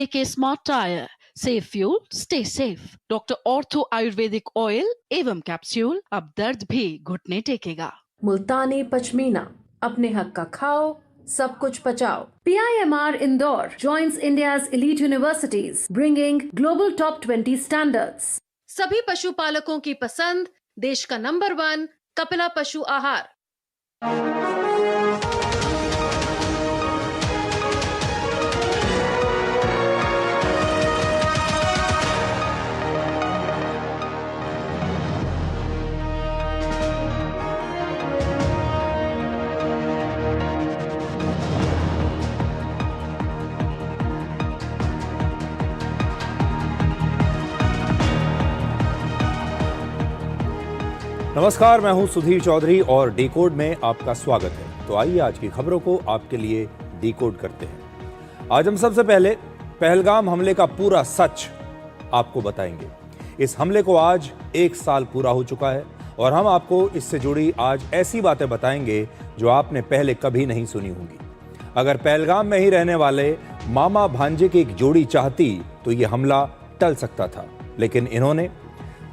के smart tyre, safe fuel, stay safe. Doctor ortho Ayurvedic oil एवं capsule, अब दर्द भी घुटने टेकेगा। मुल्तानी पश्मीना, अपने हक का खाओ, सब कुछ पचाओ। PIMR Indore joins India's elite universities, bringing global top 20 standards. सभी पशुपालकों की पसंद, देश का नंबर 1 कपिला पशु आहार। नमस्कार, मैं हूं सुधीर चौधरी और डिकोड में आपका स्वागत है। तो आइए आज की खबरों को आपके लिए डिकोड करते हैं। आज हम सबसे पहले पहलगाम हमले का पूरा सच आपको बताएंगे। इस हमले को आज 1 साल पूरा हो चुका है और हम आपको इससे जुड़ी आज ऐसी बातें बताएंगे जो आपने पहले कभी नहीं सुनी होंगी। अगर पहलगाम में ही रहने वाले मामा भांजे की एक जोड़ी चाहती तो ये हमला टल सकता था, लेकिन इन्होंने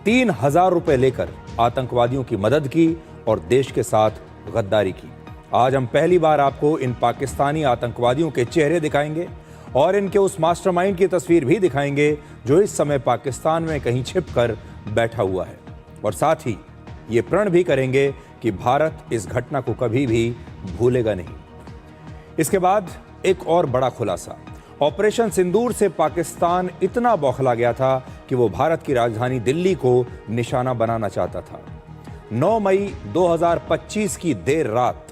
3000 रुपए लेकर आतंकवादियों की मदद की और देश के साथ गद्दारी की। आज हम पहली बार आपको इन पाकिस्तानी आतंकवादियों के चेहरे दिखाएंगे और इनके उस मास्टरमाइंड की तस्वीर भी दिखाएंगे जो इस समय पाकिस्तान में कहीं छिपकर बैठा हुआ है। और साथ ही ये प्रण भी करेंगे कि भारत इस घटना को कभी भी भूलेगा नहीं। इसके बाद एक और बड़ा खुलासा। ऑपरेशन सिंदूर से पाकिस्तान इतना बौखला गया था कि वो भारत की राजधानी दिल्ली को निशाना बनाना चाहता था। 9 मई 2025 की देर रात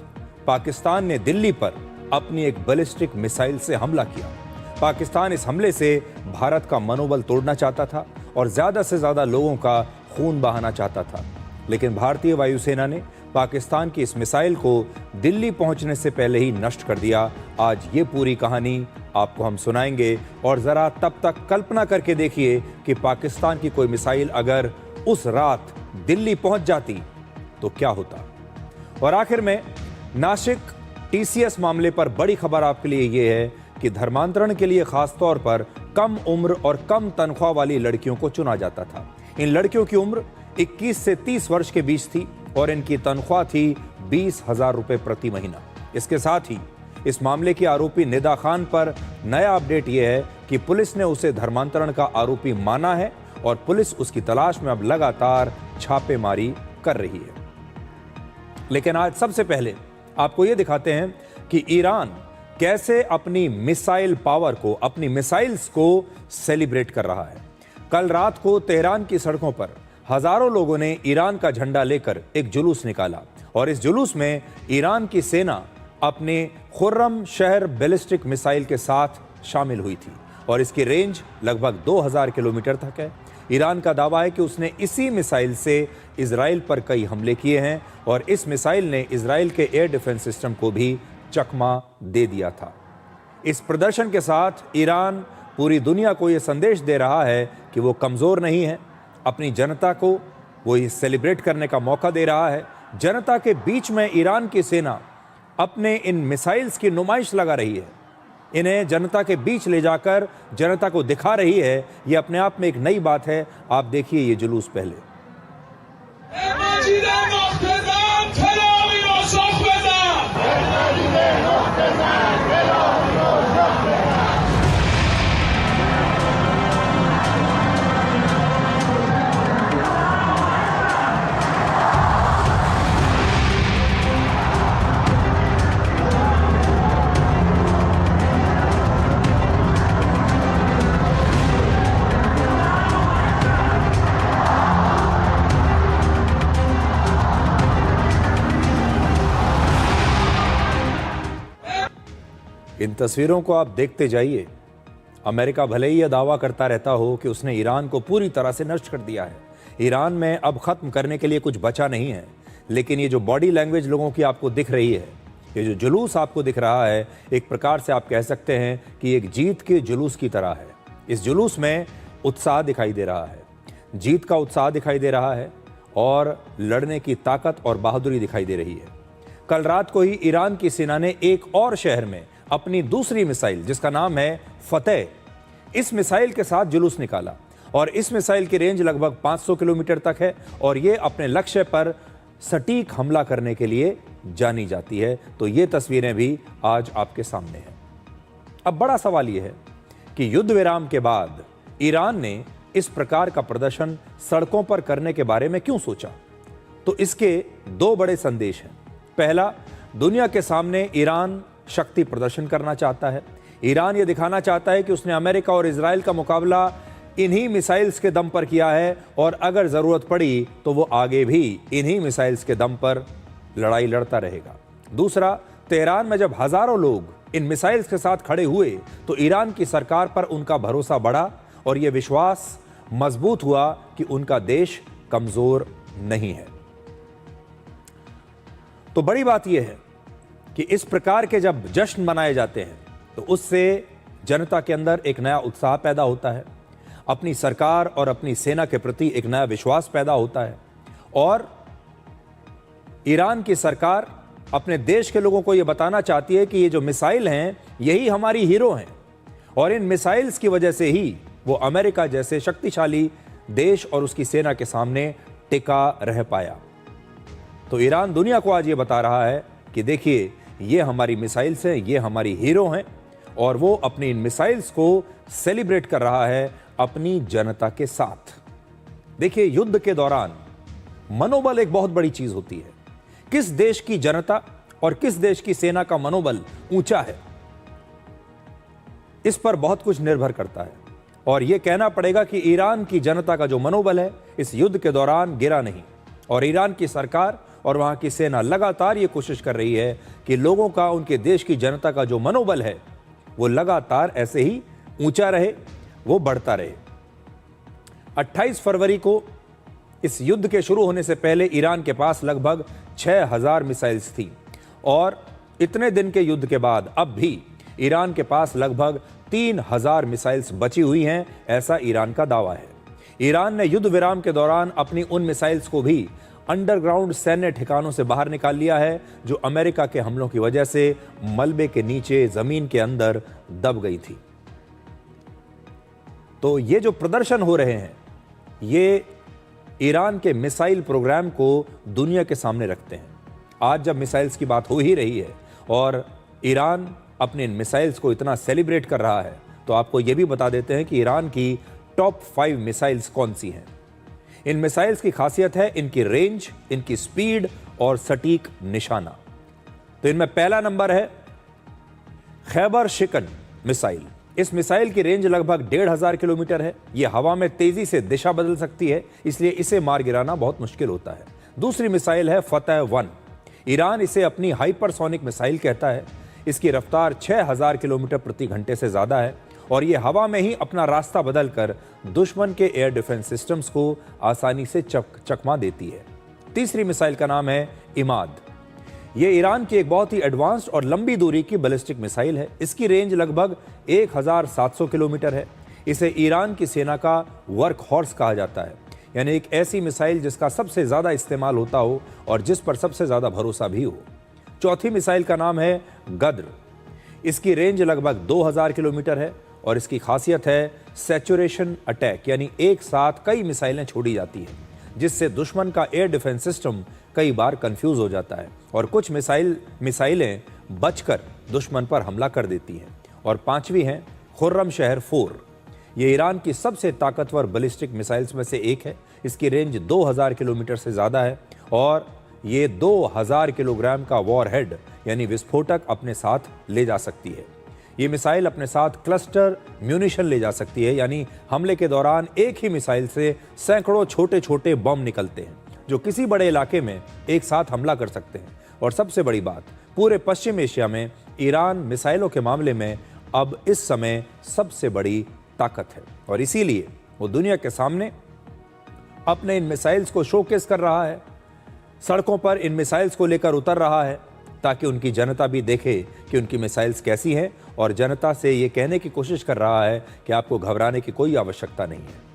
पाकिस्तान ने दिल्ली पर अपनी एक बैलिस्टिक मिसाइल से हमला किया। पाकिस्तान इस हमले से भारत का मनोबल तोड़ना चाहता था और ज्यादा से ज्यादा लोगों का खून बहाना चाहता था, लेकिन भारतीय वायुसेना ने पाकिस्तान की इस मिसाइल को दिल्ली पहुंचने से पहले ही नष्ट कर दिया। आज ये पूरी कहानी आपको हम सुनाएंगे और जरा तब तक कल्पना करके देखिए कि पाकिस्तान की कोई मिसाइल अगर उस रात दिल्ली पहुंच जाती तो क्या होता। और आखिर में नासिक TCS मामले पर बड़ी खबर आपके लिए यह है कि धर्मांतरण के लिए खासतौर पर कम उम्र और कम तनख्वाह वाली लड़कियों को चुना जाता था। इन लड़कियों की उम्र 21 से 30 वर्ष के बीच थी और इनकी तनख्वाह थी 20,000 रुपए प्रति महीना। इसके साथ ही इस मामले की आरोपी निदा खान पर नया अपडेट यह है कि पुलिस ने उसे धर्मांतरण का आरोपी माना है और पुलिस उसकी तलाश में अब लगातार छापेमारी कर रही है। लेकिन आज सबसे पहले आपको यह दिखाते हैं कि ईरान कैसे अपनी मिसाइल पावर को, अपनी मिसाइल्स को सेलिब्रेट कर रहा है। कल रात को तेहरान की सड़कों पर हजारों लोगों ने ईरान का झंडा लेकर एक जुलूस निकाला और इस जुलूस में ईरान की सेना अपने खुर्रम शहर बैलिस्टिक मिसाइल के साथ शामिल हुई थी और इसकी रेंज लगभग 2000 किलोमीटर तक है। ईरान का दावा है कि उसने इसी मिसाइल से इजराइल पर कई हमले किए हैं और इस मिसाइल ने इजराइल के एयर डिफेंस सिस्टम को भी चकमा दे दिया था। इस प्रदर्शन के साथ ईरान पूरी दुनिया को यह संदेश दे रहा है कि वो कमज़ोर नहीं है। अपनी जनता को वो ये सेलिब्रेट करने का मौका दे रहा है। जनता के बीच में ईरान की सेना अपने इन मिसाइल्स की नुमाइश लगा रही है। इन्हें जनता के बीच ले जाकर जनता को दिखा रही है। ये अपने आप में एक नई बात है। आप देखिए ये जुलूस पहले। इन तस्वीरों को आप देखते जाइए। अमेरिका भले ही यह दावा करता रहता हो कि उसने ईरान को पूरी तरह से नष्ट कर दिया है, ईरान में अब खत्म करने के लिए कुछ बचा नहीं है, लेकिन ये जो बॉडी लैंग्वेज लोगों की आपको दिख रही है, ये जो जुलूस आपको दिख रहा है, एक प्रकार से आप कह सकते हैं कि एक जीत के जुलूस की तरह है। इस जुलूस में उत्साह दिखाई दे रहा है, जीत का उत्साह दिखाई दे रहा है और लड़ने की ताकत और बहादुरी दिखाई दे रही है। कल रात को ही ईरान की सेना ने एक और शहर में अपनी दूसरी मिसाइल, जिसका नाम है फतेह, इस मिसाइल के साथ जुलूस निकाला और इस मिसाइल की रेंज लगभग 500 किलोमीटर तक है और ये अपने लक्ष्य पर सटीक हमला करने के लिए जानी जाती है। तो ये तस्वीरें भी आज आपके सामने हैं। अब बड़ा सवाल यह है कि युद्ध विराम के बाद ईरान ने इस प्रकार का प्रदर्शन सड़कों पर करने के बारे में क्यों सोचा? तो इसके दो बड़े संदेश हैं। पहला, दुनिया के सामने ईरान शक्ति प्रदर्शन करना चाहता है। ईरान ये दिखाना चाहता है कि उसने अमेरिका और इजराइल का मुकाबला इन्हीं मिसाइल्स के दम पर किया है और अगर जरूरत पड़ी तो वो आगे भी इन्हीं मिसाइल्स के दम पर लड़ाई लड़ता रहेगा। दूसरा, तेहरान में जब हजारों लोग इन मिसाइल्स के साथ खड़े हुए तो ईरान की सरकार पर उनका भरोसा बढ़ा और यह विश्वास मजबूत हुआ कि उनका देश कमजोर नहीं है। तो बड़ी बात यह है कि इस प्रकार के जब जश्न मनाए जाते हैं तो उससे जनता के अंदर एक नया उत्साह पैदा होता है, अपनी सरकार और अपनी सेना के प्रति एक नया विश्वास पैदा होता है और ईरान की सरकार अपने देश के लोगों को यह बताना चाहती है कि ये जो मिसाइल हैं यही हमारी हीरो हैं और इन मिसाइल्स की वजह से ही वो अमेरिका जैसे शक्तिशाली देश और उसकी सेना के सामने टिका रह पाया। तो ईरान दुनिया को आज ये बता रहा है कि देखिए, ये हमारी मिसाइल्स हैं, ये हमारी हीरो हैं और वो अपनी इन मिसाइल्स को सेलिब्रेट कर रहा है अपनी जनता के साथ। देखिए, युद्ध के दौरान मनोबल एक बहुत बड़ी चीज होती है। किस देश की जनता और किस देश की सेना का मनोबल ऊंचा है, इस पर बहुत कुछ निर्भर करता है और यह कहना पड़ेगा कि ईरान की जनता का जो मनोबल है इस युद्ध के दौरान गिरा नहीं और ईरान की सरकार और वहां की सेना लगातार ये कोशिश कर रही है कि लोगों का, उनके देश की जनता का जो मनोबल है वो लगातार ऐसे ही ऊंचा रहे, वो बढ़ता रहे। 28 फरवरी को इस युद्ध के शुरू होने से पहले ईरान के पास लगभग 6000 मिसाइल्स थी और इतने दिन के युद्ध के बाद अब भी ईरान के पास लगभग 3000 मिसाइल्स बची हुई हैं, ऐसा ईरान का दावा है। ईरान ने युद्ध विराम के दौरान अपनी उन मिसाइल्स को भी अंडरग्राउंड सैन्य ठिकानों से बाहर निकाल लिया है जो अमेरिका के हमलों की वजह से मलबे के नीचे, जमीन के अंदर दब गई थी। तो ये जो प्रदर्शन हो रहे हैं ये ईरान के मिसाइल प्रोग्राम को दुनिया के सामने रखते हैं। आज जब मिसाइल्स की बात हो ही रही है और ईरान अपने इन मिसाइल्स को इतना सेलिब्रेट कर रहा है तो आपको ये भी बता देते हैं कि ईरान की टॉप 5 मिसाइल्स कौन सी हैं। इन मिसाइल्स की खासियत है इनकी रेंज, इनकी स्पीड और सटीक निशाना। तो इनमें पहला नंबर है खैबर शिकन मिसाइल। इस मिसाइल की रेंज लगभग 1500 किलोमीटर है। यह हवा में तेजी से दिशा बदल सकती है, इसलिए इसे मार गिराना बहुत मुश्किल होता है। दूसरी मिसाइल है फतह 1। ईरान इसे अपनी हाइपरसोनिक मिसाइल कहता है। इसकी रफ्तार 6000 किलोमीटर प्रति घंटे से ज्यादा है और यह हवा में ही अपना रास्ता बदलकर दुश्मन के एयर डिफेंस सिस्टम्स को आसानी से चकमा देती है। तीसरी मिसाइल का नाम है इमाद। यह ईरान की एक बहुत ही एडवांस्ड और लंबी दूरी की बैलिस्टिक मिसाइल है। इसकी रेंज लगभग 1700 किलोमीटर है। इसे ईरान की सेना का वर्क हॉर्स कहा जाता है, यानी एक ऐसी मिसाइल जिसका सबसे ज्यादा इस्तेमाल होता हो और जिस पर सबसे ज्यादा भरोसा भी हो। चौथी मिसाइल का नाम है गद्र। इसकी रेंज लगभग 2000 किलोमीटर है और इसकी खासियत है सैचुरेशन अटैक, यानी एक साथ कई मिसाइलें छोड़ी जाती हैं जिससे दुश्मन का एयर डिफेंस सिस्टम कई बार कंफ्यूज हो जाता है और कुछ मिसाइलें बचकर दुश्मन पर हमला कर देती हैं। और पांचवी है खुर्रमशहर 4। ये ईरान की सबसे ताकतवर बैलिस्टिक मिसाइल्स में से एक है। इसकी रेंज 2000 किलोमीटर से ज़्यादा है और ये 2000 किलोग्राम का वॉरहेड यानी विस्फोटक अपने साथ ले जा सकती है। ये मिसाइल अपने साथ क्लस्टर म्यूनिशन ले जा सकती है, यानी हमले के दौरान एक ही मिसाइल से सैकड़ों छोटे छोटे बम निकलते हैं जो किसी बड़े इलाके में एक साथ हमला कर सकते हैं। और सबसे बड़ी बात, पूरे पश्चिम एशिया में ईरान मिसाइलों के मामले में अब इस समय सबसे बड़ी ताकत है और इसीलिए वो दुनिया के सामने अपने इन मिसाइल्स को शोकेस कर रहा है, सड़कों पर इन मिसाइल्स को लेकर उतर रहा है ताकि उनकी जनता भी देखे कि उनकी मिसाइल्स कैसी हैं और जनता से ये कहने की कोशिश कर रहा है कि आपको घबराने की कोई आवश्यकता नहीं है।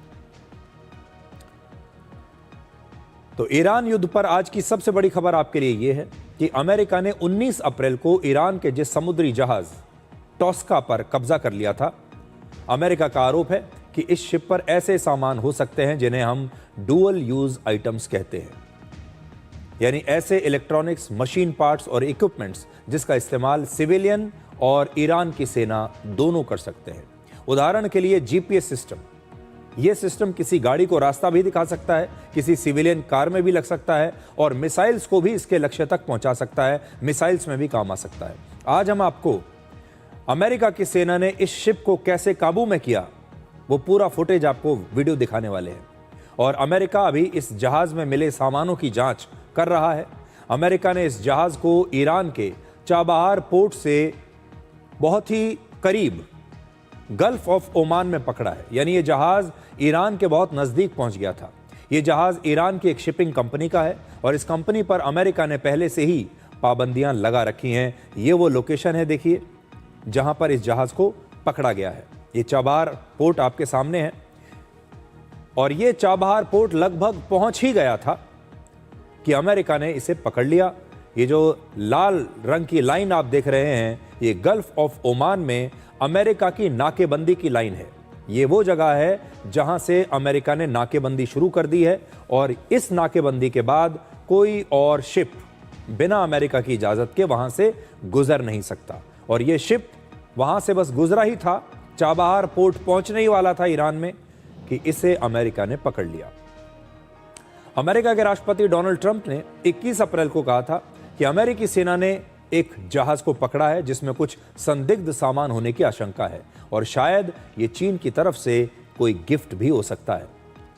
तो ईरान युद्ध पर आज की सबसे बड़ी खबर आपके लिए यह है कि अमेरिका ने 19 अप्रैल को ईरान के जिस समुद्री जहाज टॉस्का पर कब्जा कर लिया था अमेरिका का आरोप है कि इस शिप पर ऐसे सामान हो सकते हैं जिन्हें हम डुअल यूज आइटम्स कहते हैं, यानी ऐसे इलेक्ट्रॉनिक्स, मशीन पार्ट्स और इक्विपमेंट्स जिसका इस्तेमाल सिविलियन और ईरान की सेना दोनों कर सकते हैं। उदाहरण के लिए जीपीएस सिस्टम। यह सिस्टम किसी गाड़ी को रास्ता भी दिखा सकता है, किसी सिविलियन कार में भी लग सकता है और मिसाइल्स को भी इसके लक्ष्य तक पहुंचा सकता है, मिसाइल्स में भी काम आ सकता है। आज हम आपको अमेरिका की सेना ने इस शिप को कैसे काबू में किया वो पूरा फुटेज आपको वीडियो दिखाने वाले हैं। और अमेरिका अभी इस जहाज में मिले सामानों की जांच कर रहा है। अमेरिका ने इस जहाज को ईरान के चाबहार पोर्ट से बहुत ही करीब गल्फ ऑफ ओमान में पकड़ा है, यानी ये जहाज ईरान के बहुत नजदीक पहुंच गया था। ये जहाज ईरान की एक शिपिंग कंपनी का है और इस कंपनी पर अमेरिका ने पहले से ही पाबंदियां लगा रखी हैं। ये वो लोकेशन है, देखिए, जहां पर इस जहाज को पकड़ा गया है। ये चाबहार पोर्ट आपके सामने है और ये चाबहार पोर्ट लगभग पहुंच ही गया था कि अमेरिका ने इसे पकड़ लिया। ये जो लाल रंग की लाइन आप देख रहे हैं, ये गल्फ ऑफ ओमान में अमेरिका की नाकेबंदी की लाइन है। ये वो जगह है जहां से अमेरिका ने नाकेबंदी शुरू कर दी है और इस नाकेबंदी के बाद कोई और शिप बिना अमेरिका की इजाजत के वहां से गुजर नहीं सकता। और ये शिप वहां से बस गुजरा ही था, चाबहार पोर्ट पहुंचने ही वाला था ईरान में कि इसे अमेरिका ने पकड़ लिया। अमेरिका के राष्ट्रपति डोनाल्ड ट्रंप ने 21 अप्रैल को कहा था कि अमेरिकी सेना ने एक जहाज को पकड़ा है जिसमें कुछ संदिग्ध सामान होने की आशंका है और शायद ये चीन की तरफ से कोई गिफ्ट भी हो सकता है,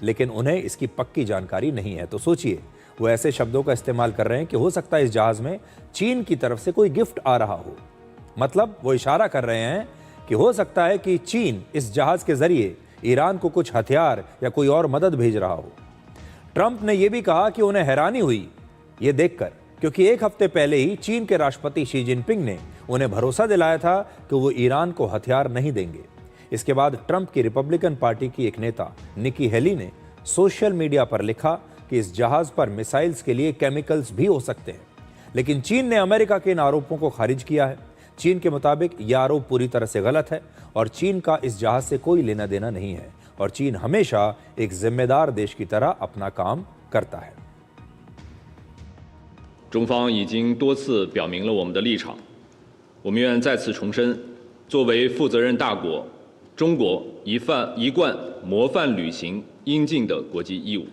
लेकिन उन्हें इसकी पक्की जानकारी नहीं है। तो सोचिए, वो ऐसे शब्दों का इस्तेमाल कर रहे हैं कि हो सकता है इस जहाज में चीन की तरफ से कोई गिफ्ट आ रहा हो। मतलब वो इशारा कर रहे हैं कि हो सकता है कि चीन इस जहाज के जरिए ईरान को कुछ हथियार या कोई और मदद भेज रहा हो। ट्रंप ने यह भी कहा कि उन्हें हैरानी हुई ये देखकर, क्योंकि एक हफ्ते पहले ही चीन के राष्ट्रपति शी जिनपिंग ने उन्हें भरोसा दिलाया था कि वो ईरान को हथियार नहीं देंगे। इसके बाद ट्रंप की रिपब्लिकन पार्टी की एक नेता निकी हेली ने सोशल मीडिया पर लिखा कि इस जहाज पर मिसाइल्स के लिए केमिकल्स भी हो सकते हैं, लेकिन चीन ने अमेरिका के इन आरोपों को खारिज किया है। चीन के मुताबिक यह आरोप पूरी तरह से गलत है और चीन का इस जहाज से कोई लेना देना नहीं है और चीन हमेशा एक जिम्मेदार देश की तरह अपना काम करता है। 中方已经多次表明了我们的立场，我们愿再次重申，作为负责任大国，中国一贯模范履行应尽的国际义务。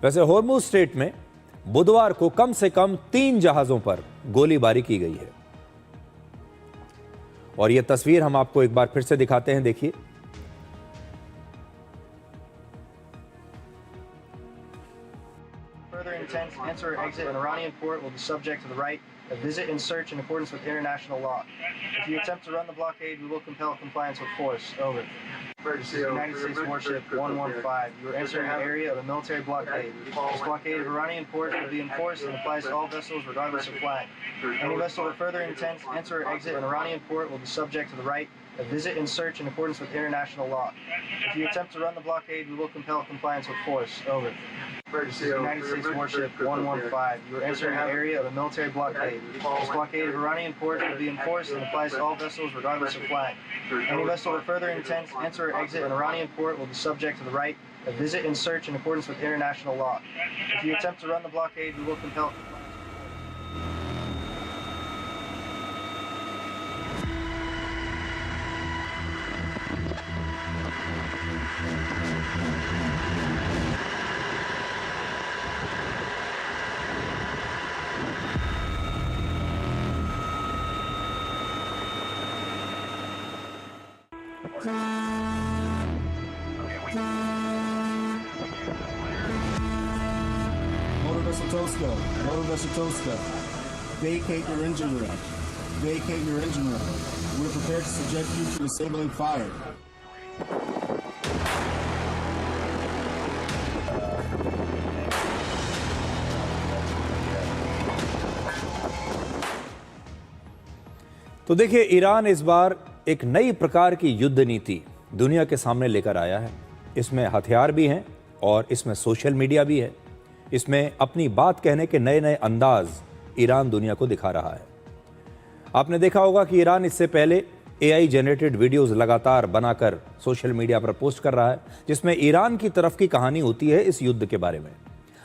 वैसे होर्मुज स्ट्रेट में बुधवार को कम से कम 3 जहाजों पर गोलीबारी की गई है और यह तस्वीर हम आपको एक बार फिर से दिखाते हैं, देखिए। Further intents to enter or exit an Iranian port will be subject to the right of visit and search in accordance with international law. If you attempt to run the blockade, we will compel compliance with force. Over. United States Warship 115. You are entering an area of a military blockade. This blockade of Iranian ports will be enforced and applies to all vessels regardless of flag. Any vessel that further intends to enter or exit an Iranian port will be subject to the right of visit and search in accordance with international law. If you attempt to run the blockade, we will compel compliance with force. Over. United States Warship 115. You are entering an area of a military blockade. This blockade of Iranian ports will be enforced and applies to all vessels regardless of flag. Any vessel that further intends to enter or exit an Iranian port will be subject to the right of visit and search in accordance with international law. If you attempt to run the blockade, we will compel compliance. Motor Vessel Tosca, vacate your engine room. Vacate your engine room. We're prepared to subject you to disabling fire. तो देखिए, Iran इस बार एक नई प्रकार की युद्ध नीति दुनिया के सामने लेकर आया है। इसमें हथियार भी हैं और इसमें सोशल मीडिया भी है। इसमें अपनी बात कहने के नए नए अंदाज ईरान दुनिया को दिखा रहा है। आपने देखा होगा कि ईरान इससे पहले AI जनरेटेड वीडियोस लगातार बनाकर सोशल मीडिया पर पोस्ट कर रहा है, जिसमें ईरान की तरफ की कहानी होती है इस युद्ध के बारे में।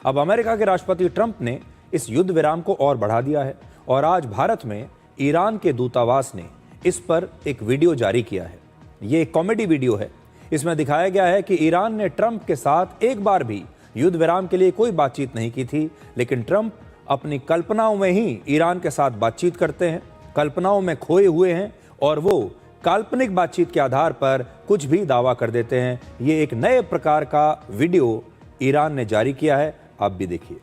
अब अमेरिका के राष्ट्रपति ट्रंप ने इस युद्ध विराम को और बढ़ा दिया है और आज भारत में ईरान के दूतावास ने इस पर एक वीडियो जारी किया है। ये एक कॉमेडी वीडियो है। इसमें दिखाया गया है कि ईरान ने ट्रंप के साथ एक बार भी युद्ध विराम के लिए कोई बातचीत नहीं की थी, लेकिन ट्रंप अपनी कल्पनाओं में ही ईरान के साथ बातचीत करते हैं, कल्पनाओं में खोए हुए हैं और वो काल्पनिक बातचीत के आधार पर कुछ भी दावा कर देते हैं। ये एक नए प्रकार का वीडियो ईरान ने जारी किया है, आप भी देखिए।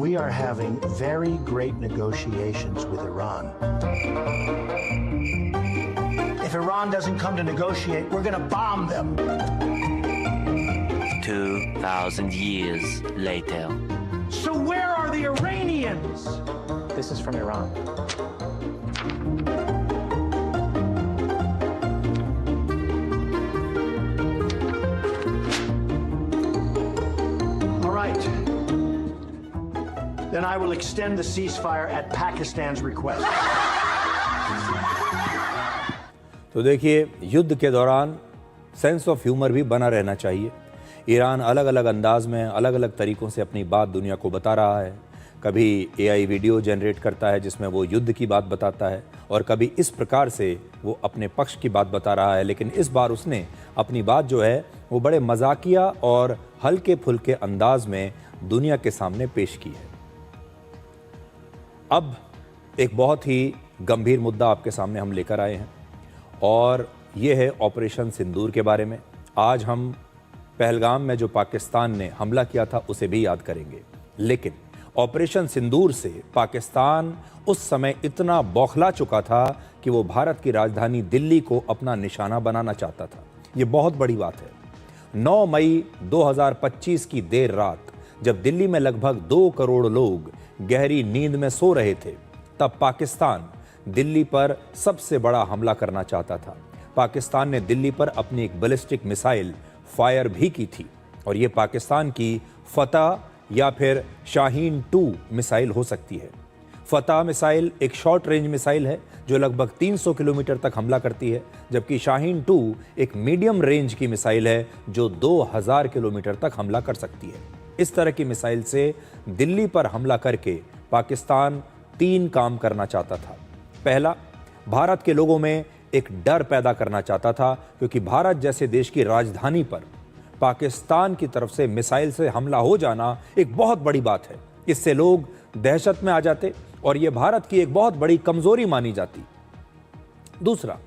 We are having very great negotiations with Iran. If Iran doesn't come to negotiate, we're going to bomb them. 2,000 years later. So where are the Iranians? This is from Iran. All right. Then I will extend the ceasefire at Pakistan's request. तो देखिए, युद्ध के दौरान sense of humour भी बना रहना चाहिए। Iran अलग अलग अंदाज में अलग अलग तरीक़ों से अपनी बात दुनिया को बता रहा है। कभी AI वीडियो जनरेट करता है जिसमें वो युद्ध की बात बताता है और कभी इस प्रकार से वो अपने पक्ष की बात बता रहा है, लेकिन इस बार उसने अपनी बात जो है वो बड़े मजाकिया और हल्के फुल्के अंदाज में दुनिया के सामने पेश की है। अब एक बहुत ही गंभीर मुद्दा आपके सामने हम लेकर आए हैं और ये है ऑपरेशन सिंदूर के बारे में। आज हम पहलगाम में जो पाकिस्तान ने हमला किया था उसे भी याद करेंगे, लेकिन ऑपरेशन सिंदूर से पाकिस्तान उस समय इतना बौखला चुका था कि वो भारत की राजधानी दिल्ली को अपना निशाना बनाना चाहता था। ये बहुत बड़ी बात है। 9 मई 2025 की देर रात जब दिल्ली में लगभग 2 करोड़ लोग गहरी नींद में सो रहे थे, तब पाकिस्तान दिल्ली पर सबसे बड़ा हमला करना चाहता था। पाकिस्तान ने दिल्ली पर अपनी एक बैलिस्टिक मिसाइल फायर भी की थी और ये पाकिस्तान की फतह या फिर शाहीन 2 मिसाइल हो सकती है। फतह मिसाइल एक शॉर्ट रेंज मिसाइल है जो लगभग 300 किलोमीटर तक हमला करती है, जबकि शाहीन 2 एक मीडियम रेंज की मिसाइल है जो 2000 किलोमीटर तक हमला कर सकती है। इस तरह की मिसाइल से दिल्ली पर हमला करके पाकिस्तान 3 काम करना चाहता था। पहला, भारत के लोगों में एक डर पैदा करना चाहता था, क्योंकि भारत जैसे देश की राजधानी पर पाकिस्तान की तरफ से मिसाइल से हमला हो जाना एक बहुत बड़ी बात है। इससे लोग दहशत में आ जाते और यह भारत की एक बहुत बड़ी कमजोरी मानी जाती। दूसरा,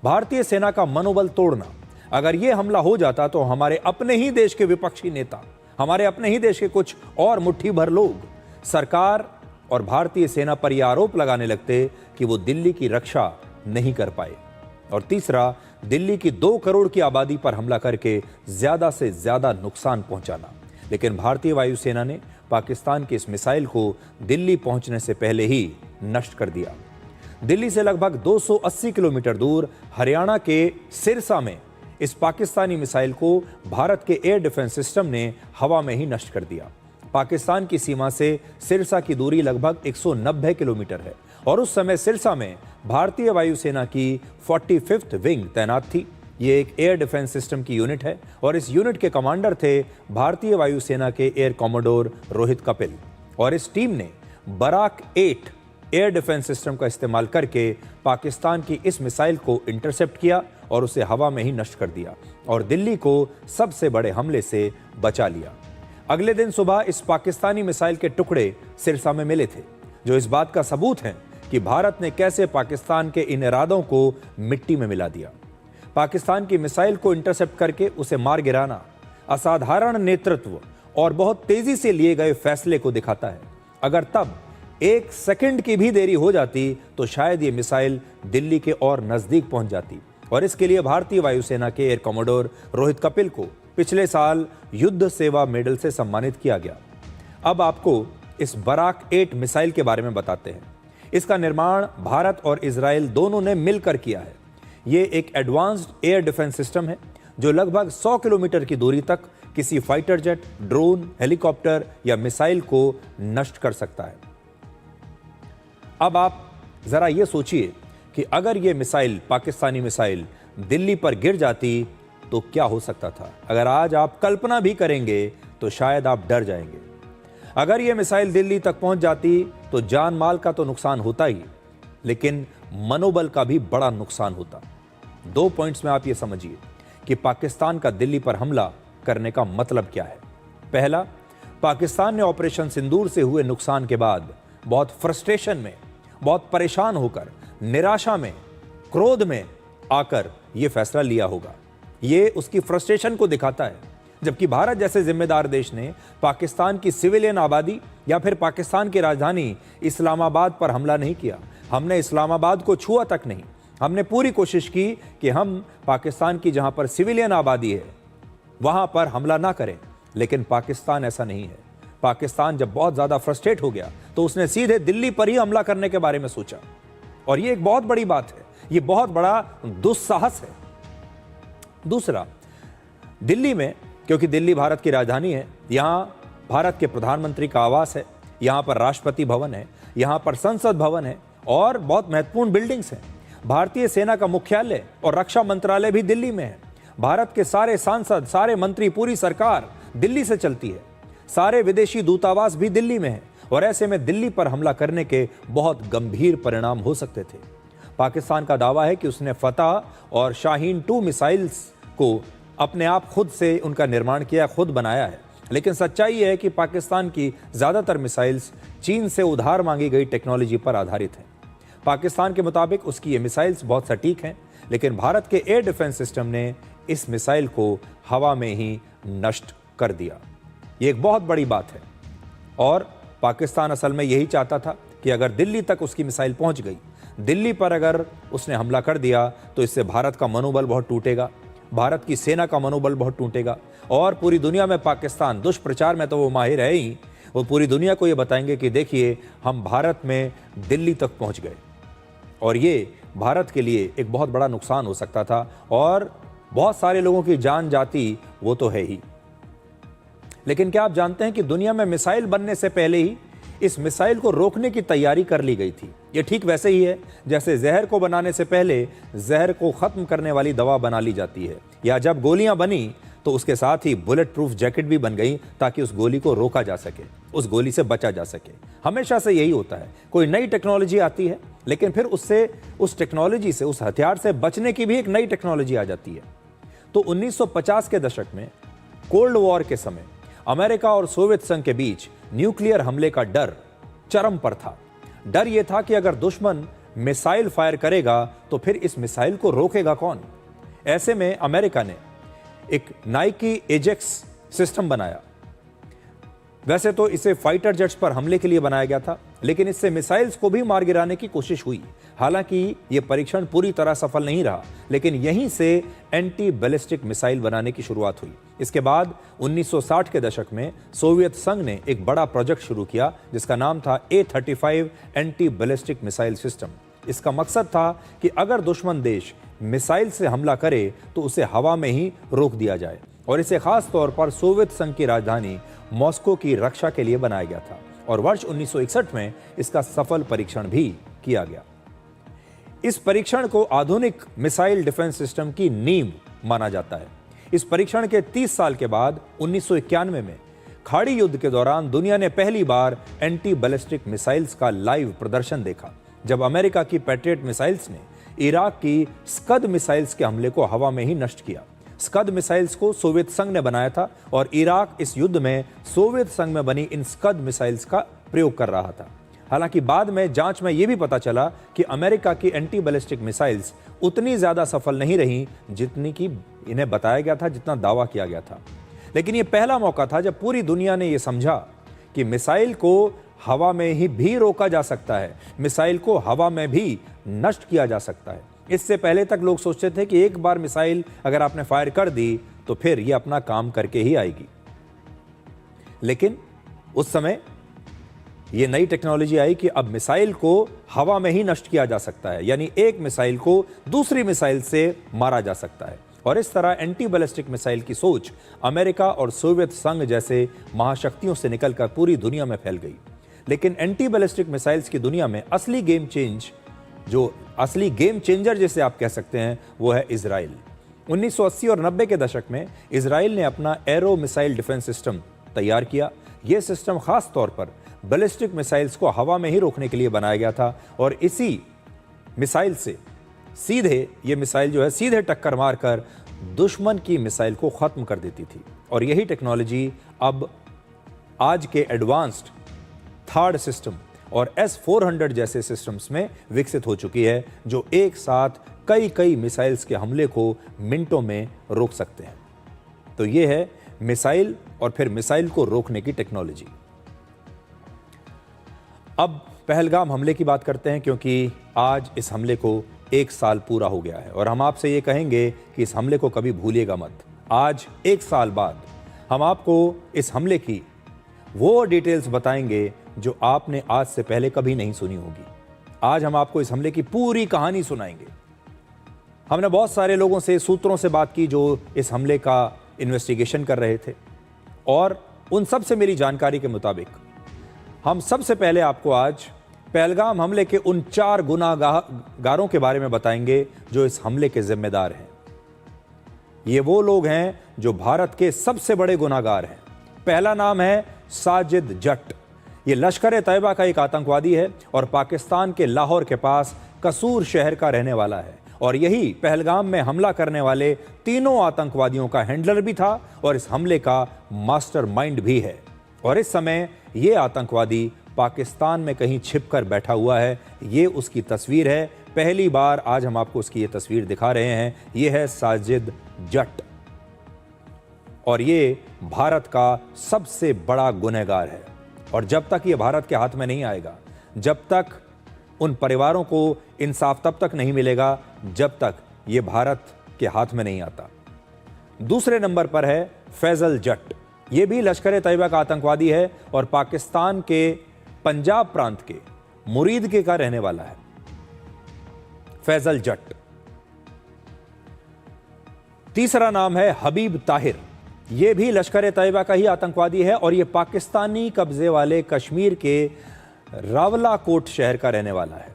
भारतीय सेना का मनोबल तोड़ना। अगर यह हमला हो जाता तो हमारे अपने ही देश के विपक्षी नेता, हमारे अपने ही देश के कुछ और मुट्ठी भर लोग सरकार और भारतीय सेना पर यह आरोप लगाने लगते कि वो दिल्ली की रक्षा नहीं कर पाए। और तीसरा, दिल्ली की 2 करोड़ की आबादी पर हमला करके ज्यादा से ज्यादा नुकसान पहुंचाना। लेकिन भारतीय वायुसेना ने पाकिस्तान की इस मिसाइल को दिल्ली पहुंचने से पहले ही नष्ट कर दिया। दिल्ली से लगभग 280 किलोमीटर दूर हरियाणा के सिरसा में इस पाकिस्तानी मिसाइल को भारत के एयर डिफेंस सिस्टम ने हवा में ही नष्ट कर दिया। पाकिस्तान की सीमा से सिरसा की दूरी लगभग 190 किलोमीटर है और उस समय सिरसा में भारतीय वायुसेना की 45th विंग तैनात थी। ये एक एयर डिफेंस सिस्टम की यूनिट है और इस यूनिट के कमांडर थे भारतीय वायुसेना के एयर कॉमोडोर रोहित कपिल। और इस टीम ने बराक 8 एयर डिफेंस सिस्टम का इस्तेमाल करके पाकिस्तान की इस मिसाइल को इंटरसेप्ट किया और उसे हवा में ही नष्ट कर दिया और दिल्ली को सबसे बड़े हमले से बचा लिया। अगले दिन सुबह इस पाकिस्तानी मिसाइल के टुकड़े सिरसा में मिले थे, जो इस बात का सबूत है कि भारत ने कैसे पाकिस्तान के इन इरादों को मिट्टी में मिला दिया। पाकिस्तान की मिसाइल को इंटरसेप्ट करके उसे मार गिराना असाधारण नेतृत्व और बहुत तेजी से लिए गए फैसले को दिखाता है। अगर तब 1 सेकंड की भी देरी हो जाती तो शायद ये मिसाइल दिल्ली के और नजदीक पहुंच जाती। और इसके लिए भारतीय वायुसेना के एयर कॉमोडोर रोहित कपिल को पिछले साल युद्ध सेवा मेडल से सम्मानित किया गया। अब आपको इस बराक 8 मिसाइल के बारे में बताते हैं। इसका निर्माण भारत और इजराइल दोनों ने मिलकर किया है। ये एक एडवांस्ड एयर डिफेंस सिस्टम है जो लगभग 100 किलोमीटर की दूरी तक किसी फाइटर जेट, ड्रोन, हेलीकॉप्टर या मिसाइल को नष्ट कर सकता है। अब आप जरा ये सोचिए कि अगर ये मिसाइल, पाकिस्तानी मिसाइल दिल्ली पर गिर जाती तो क्या हो सकता था। अगर आज आप कल्पना भी करेंगे तो शायद आप डर जाएंगे। अगर ये मिसाइल दिल्ली तक पहुंच जाती तो जान माल का तो नुकसान होता ही, लेकिन मनोबल का भी बड़ा नुकसान होता। 2 पॉइंट्स में आप ये समझिए कि पाकिस्तान का दिल्ली पर हमला करने का मतलब क्या है। पहला, पाकिस्तान ने ऑपरेशन सिंदूर से हुए नुकसान के बाद बहुत फ्रस्ट्रेशन में, बहुत परेशान होकर, निराशा में, क्रोध में आकर यह फैसला लिया होगा। ये उसकी फ्रस्ट्रेशन को दिखाता है। जबकि भारत जैसे जिम्मेदार देश ने पाकिस्तान की सिविलियन आबादी या फिर पाकिस्तान की राजधानी इस्लामाबाद पर हमला नहीं किया। हमने इस्लामाबाद को छुआ तक नहीं। हमने पूरी कोशिश की कि हम पाकिस्तान की जहां पर सिविलियन आबादी है वहां पर हमला ना करें, लेकिन पाकिस्तान ऐसा नहीं है। पाकिस्तान जब बहुत ज्यादा फ्रस्ट्रेट हो गया तो उसने सीधे दिल्ली पर ही हमला करने के बारे में सोचा, और ये एक बहुत बड़ी बात है, ये बहुत बड़ा दुस्साहस है। दूसरा, दिल्ली में, क्योंकि दिल्ली भारत की राजधानी है, यहां भारत के प्रधानमंत्री का आवास है, यहां पर राष्ट्रपति भवन है, यहां पर संसद भवन है और बहुत महत्वपूर्ण बिल्डिंग्स हैं। भारतीय सेना का मुख्यालय और रक्षा मंत्रालय भी दिल्ली में है। भारत के सारे सांसद, सारे मंत्री, पूरी सरकार दिल्ली से चलती है। सारे विदेशी दूतावास भी दिल्ली में है, और ऐसे में दिल्ली पर हमला करने के बहुत गंभीर परिणाम हो सकते थे। पाकिस्तान का दावा है कि उसने फतह और शाहीन 2 मिसाइल्स को अपने आप खुद से उनका निर्माण किया, खुद बनाया है, लेकिन सच्चाई है कि पाकिस्तान की ज़्यादातर मिसाइल्स चीन से उधार मांगी गई टेक्नोलॉजी पर आधारित हैं। पाकिस्तान के मुताबिक उसकी ये मिसाइल्स बहुत सटीक हैं, लेकिन भारत के एयर डिफेंस सिस्टम ने इस मिसाइल को हवा में ही नष्ट कर दिया। ये एक बहुत बड़ी बात है, और पाकिस्तान असल में यही चाहता था कि अगर दिल्ली तक उसकी मिसाइल पहुंच गई, दिल्ली पर अगर उसने हमला कर दिया, तो इससे भारत का मनोबल बहुत टूटेगा, भारत की सेना का मनोबल बहुत टूटेगा, और पूरी दुनिया में पाकिस्तान, दुष्प्रचार में तो वो माहिर है ही, वो पूरी दुनिया को ये बताएंगे कि देखिए हम भारत में दिल्ली तक पहुंच गए। और ये भारत के लिए एक बहुत बड़ा नुकसान हो सकता था, और बहुत सारे लोगों की जान जाती वो तो है ही। लेकिन क्या आप जानते हैं कि दुनिया में मिसाइल बनने से पहले ही इस मिसाइल को रोकने की तैयारी कर ली गई थी। ये ठीक वैसे ही है जैसे जहर को बनाने से पहले जहर को खत्म करने वाली दवा बना ली जाती है, या जब गोलियां बनी तो उसके साथ ही बुलेट प्रूफ जैकेट भी बन गई ताकि उस गोली को रोका जा सके, उस गोली से बचा जा सके। हमेशा से यही होता है, कोई नई टेक्नोलॉजी आती है, लेकिन फिर उससे, उस टेक्नोलॉजी से, उस हथियार से बचने की भी एक नई टेक्नोलॉजी आ जाती है। तो 1950 के दशक में कोल्ड वॉर के समय अमेरिका और सोवियत संघ के बीच न्यूक्लियर हमले का डर चरम पर था। डर यह था कि अगर दुश्मन मिसाइल फायर करेगा तो फिर इस मिसाइल को रोकेगा कौन। ऐसे में अमेरिका ने एक नाइकी एजेक्स सिस्टम बनाया। वैसे तो इसे फाइटर जेट्स पर हमले के लिए बनाया गया था, लेकिन इससे मिसाइल्स को भी मार गिराने की कोशिश हुई। हालांकि यह परीक्षण पूरी तरह सफल नहीं रहा, लेकिन यहीं से एंटी बैलिस्टिक मिसाइल बनाने की शुरुआत हुई। इसके बाद 1960 के दशक में सोवियत संघ ने एक बड़ा प्रोजेक्ट शुरू किया जिसका नाम था A-35 anti ballistic missile system. इसका मकसद था कि अगर दुश्मन देश मिसाइल से हमला करे तो उसे हवा में ही रोक दिया जाए, और इसे खास तौर पर सोवियत संघ की राजधानी मॉस्को की रक्षा के लिए बनाया गया था, और वर्ष 1961 में इसका सफल परीक्षण भी किया गया। इस परीक्षण को आधुनिक मिसाइल डिफेंस सिस्टम की नींव माना जाता है। इस परीक्षण के 30 साल के बाद 1991 में खाड़ी युद्ध के दौरान दुनिया ने पहली बार एंटी बैलिस्टिक मिसाइल्स का लाइव प्रदर्शन देखा, जब अमेरिका की पैट्रियट मिसाइल्स ने इराक की स्कद मिसाइल्स के हमले को हवा में ही नष्ट किया। स्कद मिसाइल्स को सोवियत संघ ने बनाया था, और इराक इस युद्ध में सोवियत संघ में बनी इन स्कद मिसाइल्स का प्रयोग कर रहा था। हालांकि बाद में जांच में यह भी पता चला कि अमेरिका की एंटी बैलिस्टिक मिसाइल्स उतनी ज्यादा सफल नहीं रही जितनी कि इन्हें बताया गया था, जितना दावा किया गया था। लेकिन यह पहला मौका था जब पूरी दुनिया ने यह समझा कि मिसाइल को हवा में ही भी रोका जा सकता है, मिसाइल को हवा में भी नष्ट किया जा सकता है। इससे पहले तक लोग सोचते थे कि एक बार मिसाइल अगर आपने फायर कर दी तो फिर यह अपना काम करके ही आएगी। लेकिन उस समय यह नई टेक्नोलॉजी आई कि अब मिसाइल को हवा में ही नष्ट किया जा सकता है, यानी एक मिसाइल को दूसरी मिसाइल से मारा जा सकता है। और इस तरह एंटी बैलिस्टिक मिसाइल की सोच अमेरिका और सोवियत संघ जैसे महाशक्तियों से निकलकर पूरी दुनिया में फैल गई। लेकिन एंटी बैलिस्टिक मिसाइल्स की दुनिया में असली गेम चेंजर जिसे आप कह सकते हैं वो है इजराइल। 1980 और 90 के दशक में इजराइल ने अपना एरो मिसाइल डिफेंस सिस्टम तैयार किया। यह सिस्टम खास तौर पर बैलिस्टिक मिसाइल्स को हवा में ही रोकने के लिए बनाया गया था और इसी मिसाइल से ये मिसाइल जो है सीधे टक्कर मारकर दुश्मन की मिसाइल को खत्म कर देती थी। और यही टेक्नोलॉजी अब आज के एडवांस्ड थर्ड सिस्टम और S-400 जैसे सिस्टम्स में विकसित हो चुकी है, जो एक साथ कई मिसाइल्स के हमले को मिनटों में रोक सकते हैं। तो ये है मिसाइल और फिर मिसाइल को रोकने की टेक्नोलॉजी। अब पहलगाम हमले की बात करते हैं, क्योंकि आज इस हमले को 1 साल पूरा हो गया है और हम आपसे ये कहेंगे कि इस हमले को कभी भूलिएगा मत। आज 1 साल बाद हम आपको इस हमले की वो डिटेल्स बताएंगे जो आपने आज से पहले कभी नहीं सुनी होगी। आज हम आपको इस हमले की पूरी कहानी सुनाएंगे। हमने बहुत सारे लोगों से, सूत्रों से बात की जो इस हमले का इन्वेस्टिगेशन कर रहे थे और उन सब से मिली जानकारी के मुताबिक हम सबसे पहले आपको आज पहलगाम हमले के उन 4 गुनाहगारों के बारे में बताएंगे जो इस हमले के जिम्मेदार हैं। ये वो लोग हैं जो भारत के सबसे बड़े गुनाहगार हैं। पहला नाम है साजिद जट। ये लश्कर ए तैयबा का एक आतंकवादी है और पाकिस्तान के लाहौर के पास कसूर शहर का रहने वाला है और यही पहलगाम में हमला करने वाले तीनों आतंकवादियों का हैंडलर भी था और इस हमले का मास्टरमाइंड भी है। और इस समय ये आतंकवादी पाकिस्तान में कहीं छिपकर बैठा हुआ है। ये उसकी तस्वीर है। पहली बार आज हम आपको उसकी ये तस्वीर दिखा रहे हैं। ये है साजिद जट और ये भारत का सबसे बड़ा गुनहगार है। और जब तक ये भारत के हाथ में नहीं आएगा, जब तक उन परिवारों को इंसाफ तब तक नहीं मिलेगा जब तक ये भारत के हाथ में नहीं आता। दूसरे नंबर पर है फैजल जट। ये भी लश्कर ए तैयबा का आतंकवादी है और पाकिस्तान के पंजाब प्रांत के मुरीद का रहने वाला है फैजल जट। तीसरा नाम है हबीब ताहिर। यह भी लश्कर ए तैयबा का ही आतंकवादी है और यह पाकिस्तानी कब्जे वाले कश्मीर के रावलाकोट शहर का रहने वाला है।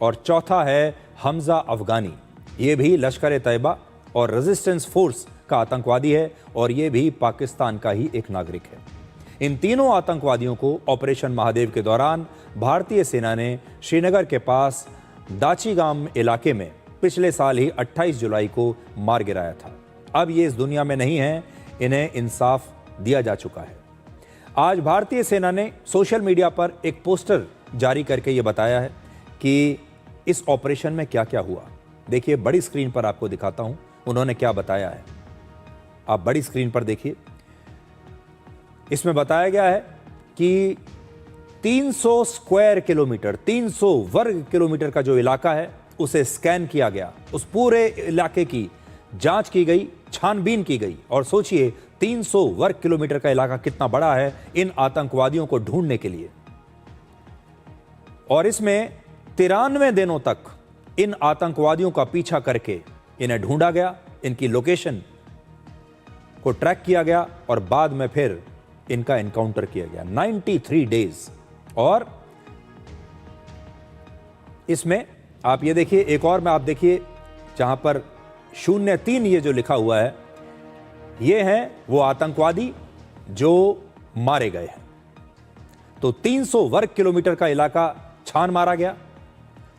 और चौथा है हमजा अफगानी। यह भी लश्कर ए तैयबा और रेजिस्टेंस फोर्स का आतंकवादी है और यह भी पाकिस्तान का ही एक नागरिक है। इन तीनों आतंकवादियों को ऑपरेशन महादेव के दौरान भारतीय सेना ने श्रीनगर के पास दाचीगाम इलाके में पिछले साल ही 28 जुलाई को मार गिराया था। अब ये इस दुनिया में नहीं है, इन्हें इंसाफ दिया जा चुका है। आज भारतीय सेना ने सोशल मीडिया पर एक पोस्टर जारी करके ये बताया है कि इस ऑपरेशन में क्या क्या हुआ। देखिए, बड़ी स्क्रीन पर आपको दिखाता हूं उन्होंने क्या बताया है। आप बड़ी स्क्रीन पर देखिए। इसमें बताया गया है कि 300 स्क्वायर किलोमीटर, 300 वर्ग किलोमीटर का जो इलाका है उसे स्कैन किया गया। उस पूरे इलाके की जांच की गई, छानबीन की गई और सोचिए 300 वर्ग किलोमीटर का इलाका कितना बड़ा है इन आतंकवादियों को ढूंढने के लिए। और इसमें 93 दिनों तक इन आतंकवादियों का पीछा करके इन्हें ढूंढा गया, इनकी लोकेशन को ट्रैक किया गया और बाद में फिर इनका एनकाउंटर किया गया। 93 डेज। और इसमें आप ये देखिए, एक और में आप देखिए जहां पर 03 ये जो लिखा हुआ है, ये हैं वो आतंकवादी जो मारे गए हैं। तो 300 वर्ग किलोमीटर का इलाका छान मारा गया,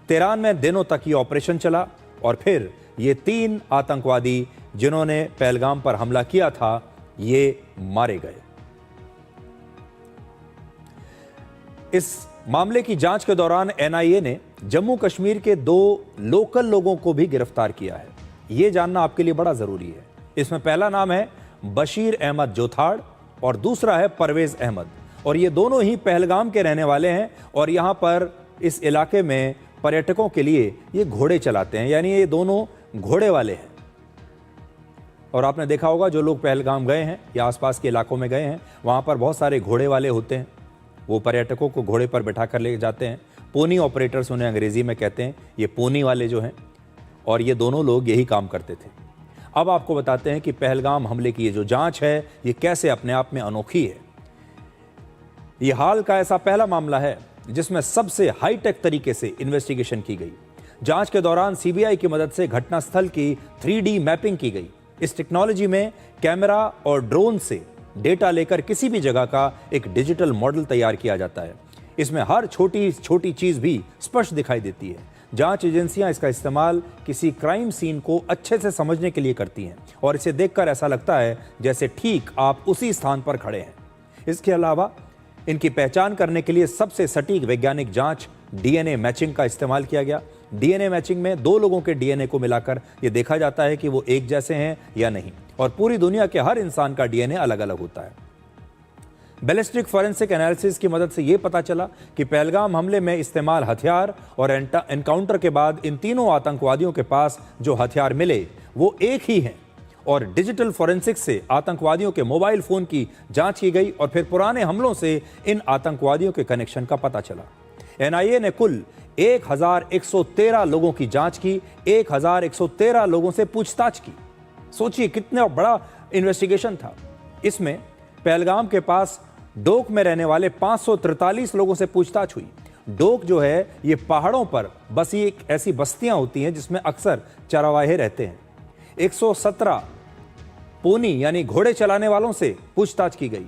93 दिनों तक ये ऑपरेशन चला और फिर ये 3 आतंकवादी जिन्होंने पहलगाम पर हमला किया था ये मारे गए। इस मामले की जांच के दौरान एनआईए ने जम्मू कश्मीर के 2 लोकल लोगों को भी गिरफ्तार किया है। यह जानना आपके लिए बड़ा जरूरी है। इसमें पहला नाम है बशीर अहमद जोथाड़ और दूसरा है परवेज अहमद और ये दोनों ही पहलगाम के रहने वाले हैं और यहां पर इस इलाके में पर्यटकों के लिए ये घोड़े चलाते हैं, यानी ये दोनों घोड़े वाले हैं। और आपने देखा होगा जो लोग पहलगाम गए हैं या आसपास के इलाकों में गए हैं, वहां पर बहुत सारे घोड़े वाले होते हैं। वो पर्यटकों को घोड़े पर बैठा कर ले जाते हैं। पोनी ऑपरेटर्स उन्हें अंग्रेजी में कहते हैं। ये पोनी वाले जो हैं और ये दोनों लोग यही काम करते थे। अब आपको बताते हैं कि पहलगाम हमले की ये जो जांच है ये कैसे अपने आप में अनोखी है। ये हाल का ऐसा पहला मामला है जिसमें सबसे हाईटेक तरीके से इन्वेस्टिगेशन की गई। जांच के दौरान सीबीआई की मदद से घटनास्थल की 3D मैपिंग की गई। इस टेक्नोलॉजी में कैमरा और ड्रोन से डेटा लेकर किसी भी जगह का एक डिजिटल मॉडल तैयार किया जाता है। इसमें हर छोटी छोटी चीज भी स्पष्ट दिखाई देती है। जांच एजेंसियां इसका इस्तेमाल किसी क्राइम सीन को अच्छे से समझने के लिए करती हैं और इसे देखकर ऐसा लगता है जैसे ठीक आप उसी स्थान पर खड़े हैं। इसके अलावा इनकी पहचान करने के लिए सबसे सटीक वैज्ञानिक जांच डीएनए मैचिंग का इस्तेमाल किया गया। डीएनए मैचिंग में दो लोगों के डीएनए को मिलाकर यह देखा जाता है कि वो एक जैसे हैं या नहीं, और पूरी दुनिया के हर इंसान का डीएनए अलग अलग होता है। बैलिस्टिक फॉरेंसिक एनालिसिस की मदद से यह पता चला कि पहलगाम हमले में इस्तेमाल हथियार और एनकाउंटर के बाद इन तीनों आतंकवादियों के पास जो हथियार मिले वो एक ही हैं, और डिजिटल फॉरेंसिक से आतंकवादियों के मोबाइल फोन की जांच की गई और फिर पुराने हमलों से इन आतंकवादियों के कनेक्शन का पता चला। एनआईए ने कुल 1113 लोगों की जांच की, 1113 लोगों से पूछताछ की। सोचिए कितना बड़ा इन्वेस्टिगेशन था। इसमें पहलगाम के पास डोक में रहने वाले 543 लोगों से पूछताछ हुई। डोक जो है ये पहाड़ों पर बसी एक ऐसी बस्तियां होती हैं जिसमें अक्सर चरवाहे रहते हैं। 117 पोनी यानी घोड़े चलाने वालों से पूछताछ की गई।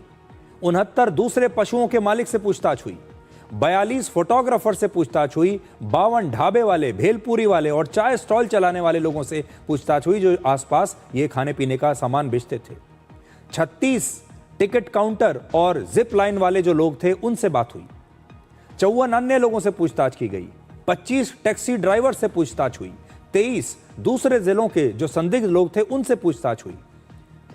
69 दूसरे पशुओं के मालिक से पूछताछ हुई। 42 फोटोग्राफर से पूछताछ हुई। 52 ढाबे वाले, भेलपूरी वाले और चाय स्टॉल चलाने वाले लोगों से पूछताछ हुई जो आसपास ये खाने पीने का सामान बेचते थे। 36 टिकट काउंटर और जिप लाइन वाले जो लोग थे उनसे बात हुई। 54 अन्य लोगों से पूछताछ की गई। 25 टैक्सी ड्राइवर से पूछताछ हुई। 23 दूसरे जिलों के जो संदिग्ध लोग थे उनसे पूछताछ हुई।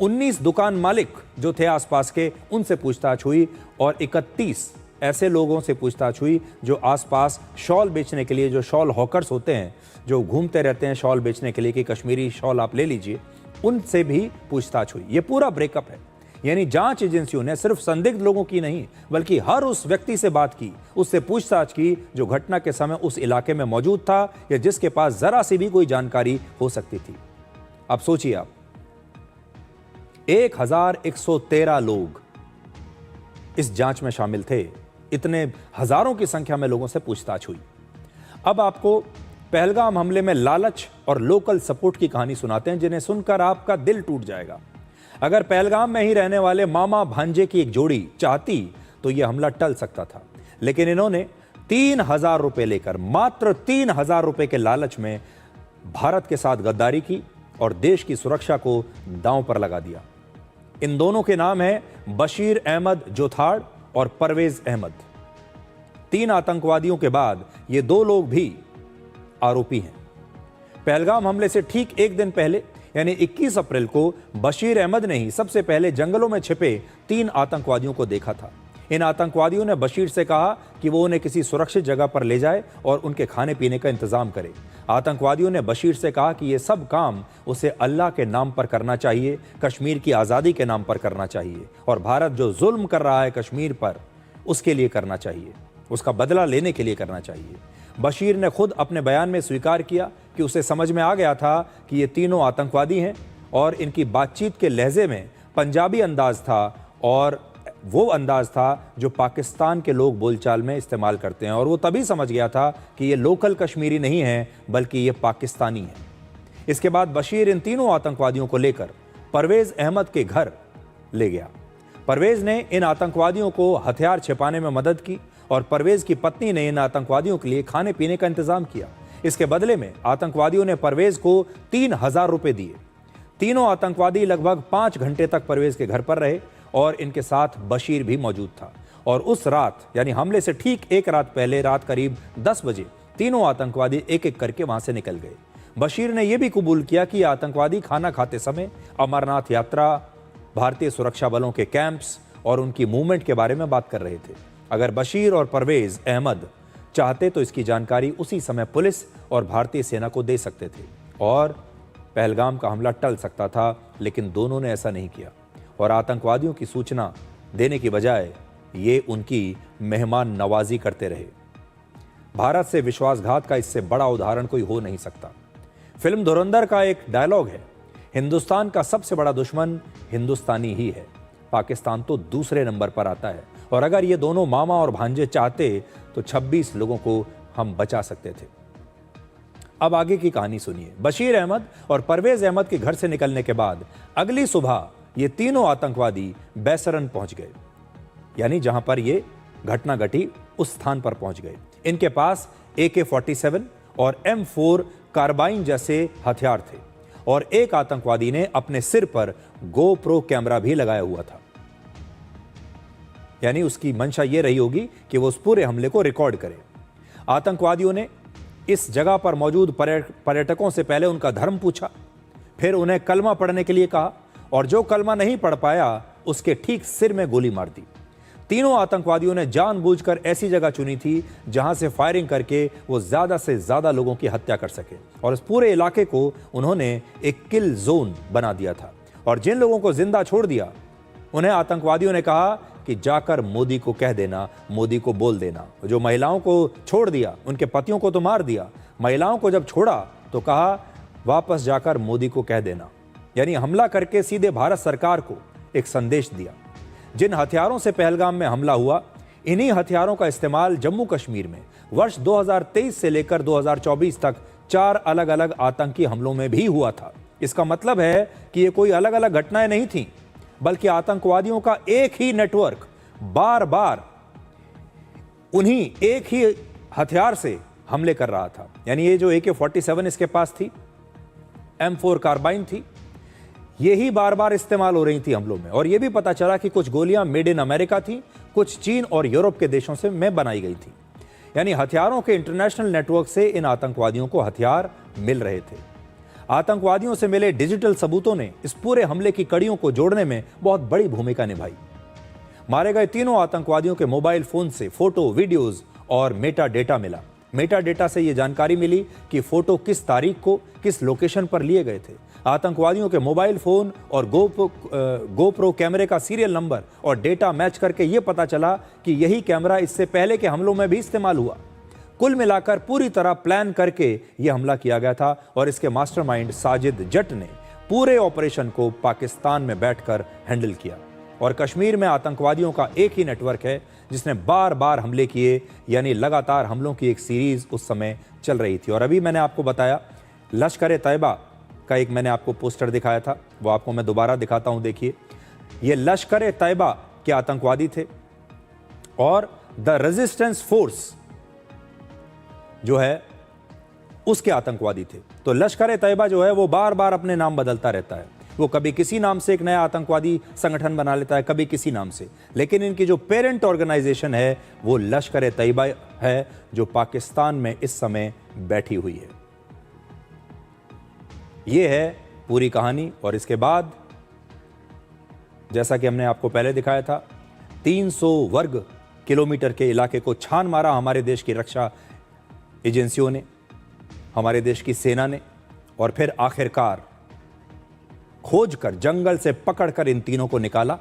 19 दुकान मालिक जो थे आसपास के उनसे पूछताछ हुई और 31 ऐसे लोगों से पूछताछ हुई जो आसपास शॉल बेचने के लिए, जो शॉल हॉकर्स होते हैं जो घूमते रहते हैं शॉल बेचने के लिए कि कश्मीरी शॉल आप ले लीजिए, उनसे भी पूछताछ हुई। ये पूरा ब्रेकअप है। यानी जांच एजेंसियों ने सिर्फ संदिग्ध लोगों की नहीं बल्कि हर उस व्यक्ति से बात की, उससे पूछताछ की जो घटना के समय उस इलाके में मौजूद था या जिसके पास जरा सी भी कोई जानकारी हो सकती थी। अब सोचिए आप, 1113 लोग इस जांच में शामिल थे। इतने हजारों की संख्या में लोगों से पूछताछ हुई। अब आपको पहलगाम हमले में लालच और लोकल सपोर्ट की कहानी सुनाते हैं जिन्हें सुनकर आपका दिल टूट जाएगा। अगर पहलगाम में ही रहने वाले मामा भांजे की एक जोड़ी चाहती तो यह हमला टल सकता था, लेकिन इन्होंने 3000 रुपए लेकर, मात्र 3000 रुपए के लालच में भारत के साथ गद्दारी की और देश की सुरक्षा को दांव पर लगा दिया। इन दोनों के नाम है बशीर अहमद जोथाड़ और परवेज अहमद। 3 आतंकवादियों के बाद ये 2 लोग भी आरोपी हैं। पहलगाम हमले से ठीक एक दिन पहले यानी 21 अप्रैल को बशीर अहमद ने ही सबसे पहले जंगलों में छिपे 3 आतंकवादियों को देखा था। इन आतंकवादियों ने बशीर से कहा कि वो उन्हें किसी सुरक्षित जगह पर ले जाए और उनके खाने पीने का इंतजाम करे। आतंकवादियों ने बशीर से कहा कि ये सब काम उसे अल्लाह के नाम पर करना चाहिए, कश्मीर की आज़ादी के नाम पर करना चाहिए और भारत जो जुल्म कर रहा है कश्मीर पर उसके लिए करना चाहिए, उसका बदला लेने के लिए करना चाहिए। बशीर ने खुद अपने बयान में स्वीकार किया कि उसे समझ में आ गया था कि ये तीनों आतंकवादी हैं और इनकी बातचीत के लहजे में पंजाबी अंदाज था और वो अंदाज था जो पाकिस्तान के लोग बोलचाल में इस्तेमाल करते हैं, और वो तभी समझ गया था कि ये लोकल कश्मीरी नहीं है बल्कि ये पाकिस्तानी है। इसके बाद बशीर इन तीनों आतंकवादियों को लेकर परवेज अहमद के घर ले गया। परवेज ने इन आतंकवादियों को हथियार छिपाने में मदद की और परवेज की पत्नी ने इन आतंकवादियों के लिए खाने पीने का इंतजाम किया। इसके बदले में आतंकवादियों ने परवेज को 3000 रुपए दिए। तीनों आतंकवादी लगभग 5 घंटे तक परवेज के घर पर रहे और इनके साथ बशीर भी मौजूद था। और उस रात यानी हमले से ठीक एक रात पहले रात करीब 10 बजे तीनों आतंकवादी एक एक करके वहां से निकल गए। बशीर ने यह भी कबूल किया कि आतंकवादी खाना खाते समय अमरनाथ यात्रा, भारतीय सुरक्षा बलों के कैंप्स और उनकी मूवमेंट के बारे में बात कर रहे थे। अगर बशीर और परवेज अहमद चाहते तो इसकी जानकारी उसी समय पुलिस और भारतीय सेना को दे सकते थे और पहलगाम का हमला टल सकता था, लेकिन दोनों ने ऐसा नहीं किया और आतंकवादियों की सूचना देने की बजाय ये उनकी मेहमान नवाजी करते रहे। भारत से विश्वासघात का इससे बड़ा उदाहरण कोई हो नहीं सकता। फिल्म धुरंधर का एक डायलॉग है, हिंदुस्तान का सबसे बड़ा दुश्मन हिंदुस्तानी ही है, पाकिस्तान तो दूसरे नंबर पर आता है। और अगर ये दोनों मामा और भांजे चाहते तो 26 लोगों को हम बचा सकते थे। अब आगे की कहानी सुनिए। बशीर अहमद और परवेज अहमद के घर से निकलने के बाद अगली सुबह ये तीनों आतंकवादी बैसरन पहुंच गए, यानी जहां पर ये घटना घटी उस स्थान पर पहुंच गए। इनके पास AK-47 और M4 कार्बाइन जैसे हथियार थे और एक आतंकवादी ने अपने सिर पर GoPro कैमरा भी लगाया हुआ था, यानी उसकी मंशा यह रही होगी कि वो उस पूरे हमले को रिकॉर्ड करे। आतंकवादियों ने इस जगह पर मौजूद पर्यटकों से पहले उनका धर्म पूछा, फिर उन्हें कलमा पढ़ने के लिए कहा और जो कलमा नहीं पढ़ पाया उसके ठीक सिर में गोली मार दी। तीनों आतंकवादियों ने जानबूझकर ऐसी जगह चुनी थी जहां से फायरिंग करके वो ज्यादा से ज्यादा लोगों की हत्या कर सके और इस पूरे इलाके को उन्होंने एक किल जोन बना दिया था। और जिन लोगों को जिंदा छोड़ दिया उन्हें आतंकवादियों ने कहा कि जाकर मोदी को कह देना, मोदी को बोल देना। जो महिलाओं को छोड़ दिया उनके पतियों को तो मार दिया, महिलाओं को जब छोड़ा तो कहा वापस जाकर मोदी को कह देना, यानी हमला करके सीधे भारत सरकार को एक संदेश दिया। जिन हथियारों से पहलगाम में हमला हुआ, इन्हीं हथियारों का इस्तेमाल जम्मू कश्मीर में वर्ष 2023 से लेकर 2024 तक 4 अलग अलग आतंकी हमलों में भी हुआ था। इसका मतलब है कि ये कोई अलग अलग घटनाएं नहीं थीं, बल्कि आतंकवादियों का एक ही नेटवर्क बार बार उन्हीं एक ही हथियार से हमले कर रहा था। यानी ये जो AK-47 इसके पास थी, M4 कार्बाइन थी, यही बार बार इस्तेमाल हो रही थी हमलों में। और यह भी पता चला कि कुछ गोलियां मेड इन अमेरिका थी, कुछ चीन और यूरोप के देशों से में बनाई गई थी। यानी हथियारों के इंटरनेशनल नेटवर्क से इन आतंकवादियों को हथियार मिल रहे थे। आतंकवादियों से मिले डिजिटल सबूतों ने इस पूरे हमले की कड़ियों को जोड़ने में बहुत बड़ी भूमिका निभाई। मारे गए तीनों आतंकवादियों के मोबाइल फोन से फोटो, वीडियोज और मेटा डेटा मिला। मेटा डेटा से यह जानकारी मिली कि फोटो किस तारीख को किस लोकेशन पर लिए गए थे। आतंकवादियों के मोबाइल फोन और GoPro कैमरे का सीरियल नंबर और डेटा मैच करके यह पता चला कि यही कैमरा इससे पहले के हमलों में भी इस्तेमाल हुआ। कुल मिलाकर पूरी तरह प्लान करके यह हमला किया गया था और इसके मास्टरमाइंड साजिद जट ने पूरे ऑपरेशन को पाकिस्तान में बैठकर हैंडल किया। और कश्मीर में आतंकवादियों का एक ही नेटवर्क है जिसने बार बार हमले किए, यानी लगातार हमलों की एक सीरीज उस समय चल रही थी। और अभी मैंने आपको बताया लश्कर तैयबा का एक मैंने आपको पोस्टर दिखाया था, वो आपको मैं दोबारा दिखाता हूं। देखिए, ये लश्कर तैयबा के आतंकवादी थे और द रेजिस्टेंस फोर्स जो है उसके आतंकवादी थे। तो लश्कर तैयबा जो है वो बार बार अपने नाम बदलता रहता है। वो कभी किसी नाम से एक नया आतंकवादी संगठन बना लेता है, कभी किसी नाम से, लेकिन इनकी जो पेरेंट ऑर्गेनाइजेशन है वो लश्कर तैयबा है, जो पाकिस्तान में इस समय बैठी हुई है। ये है पूरी कहानी। और इसके बाद जैसा कि हमने आपको पहले दिखाया था, 300 वर्ग किलोमीटर के इलाके को छान मारा हमारे देश की रक्षा एजेंसियों ने, हमारे देश की सेना ने, और फिर आखिरकार खोजकर जंगल से पकड़कर इन तीनों को निकाला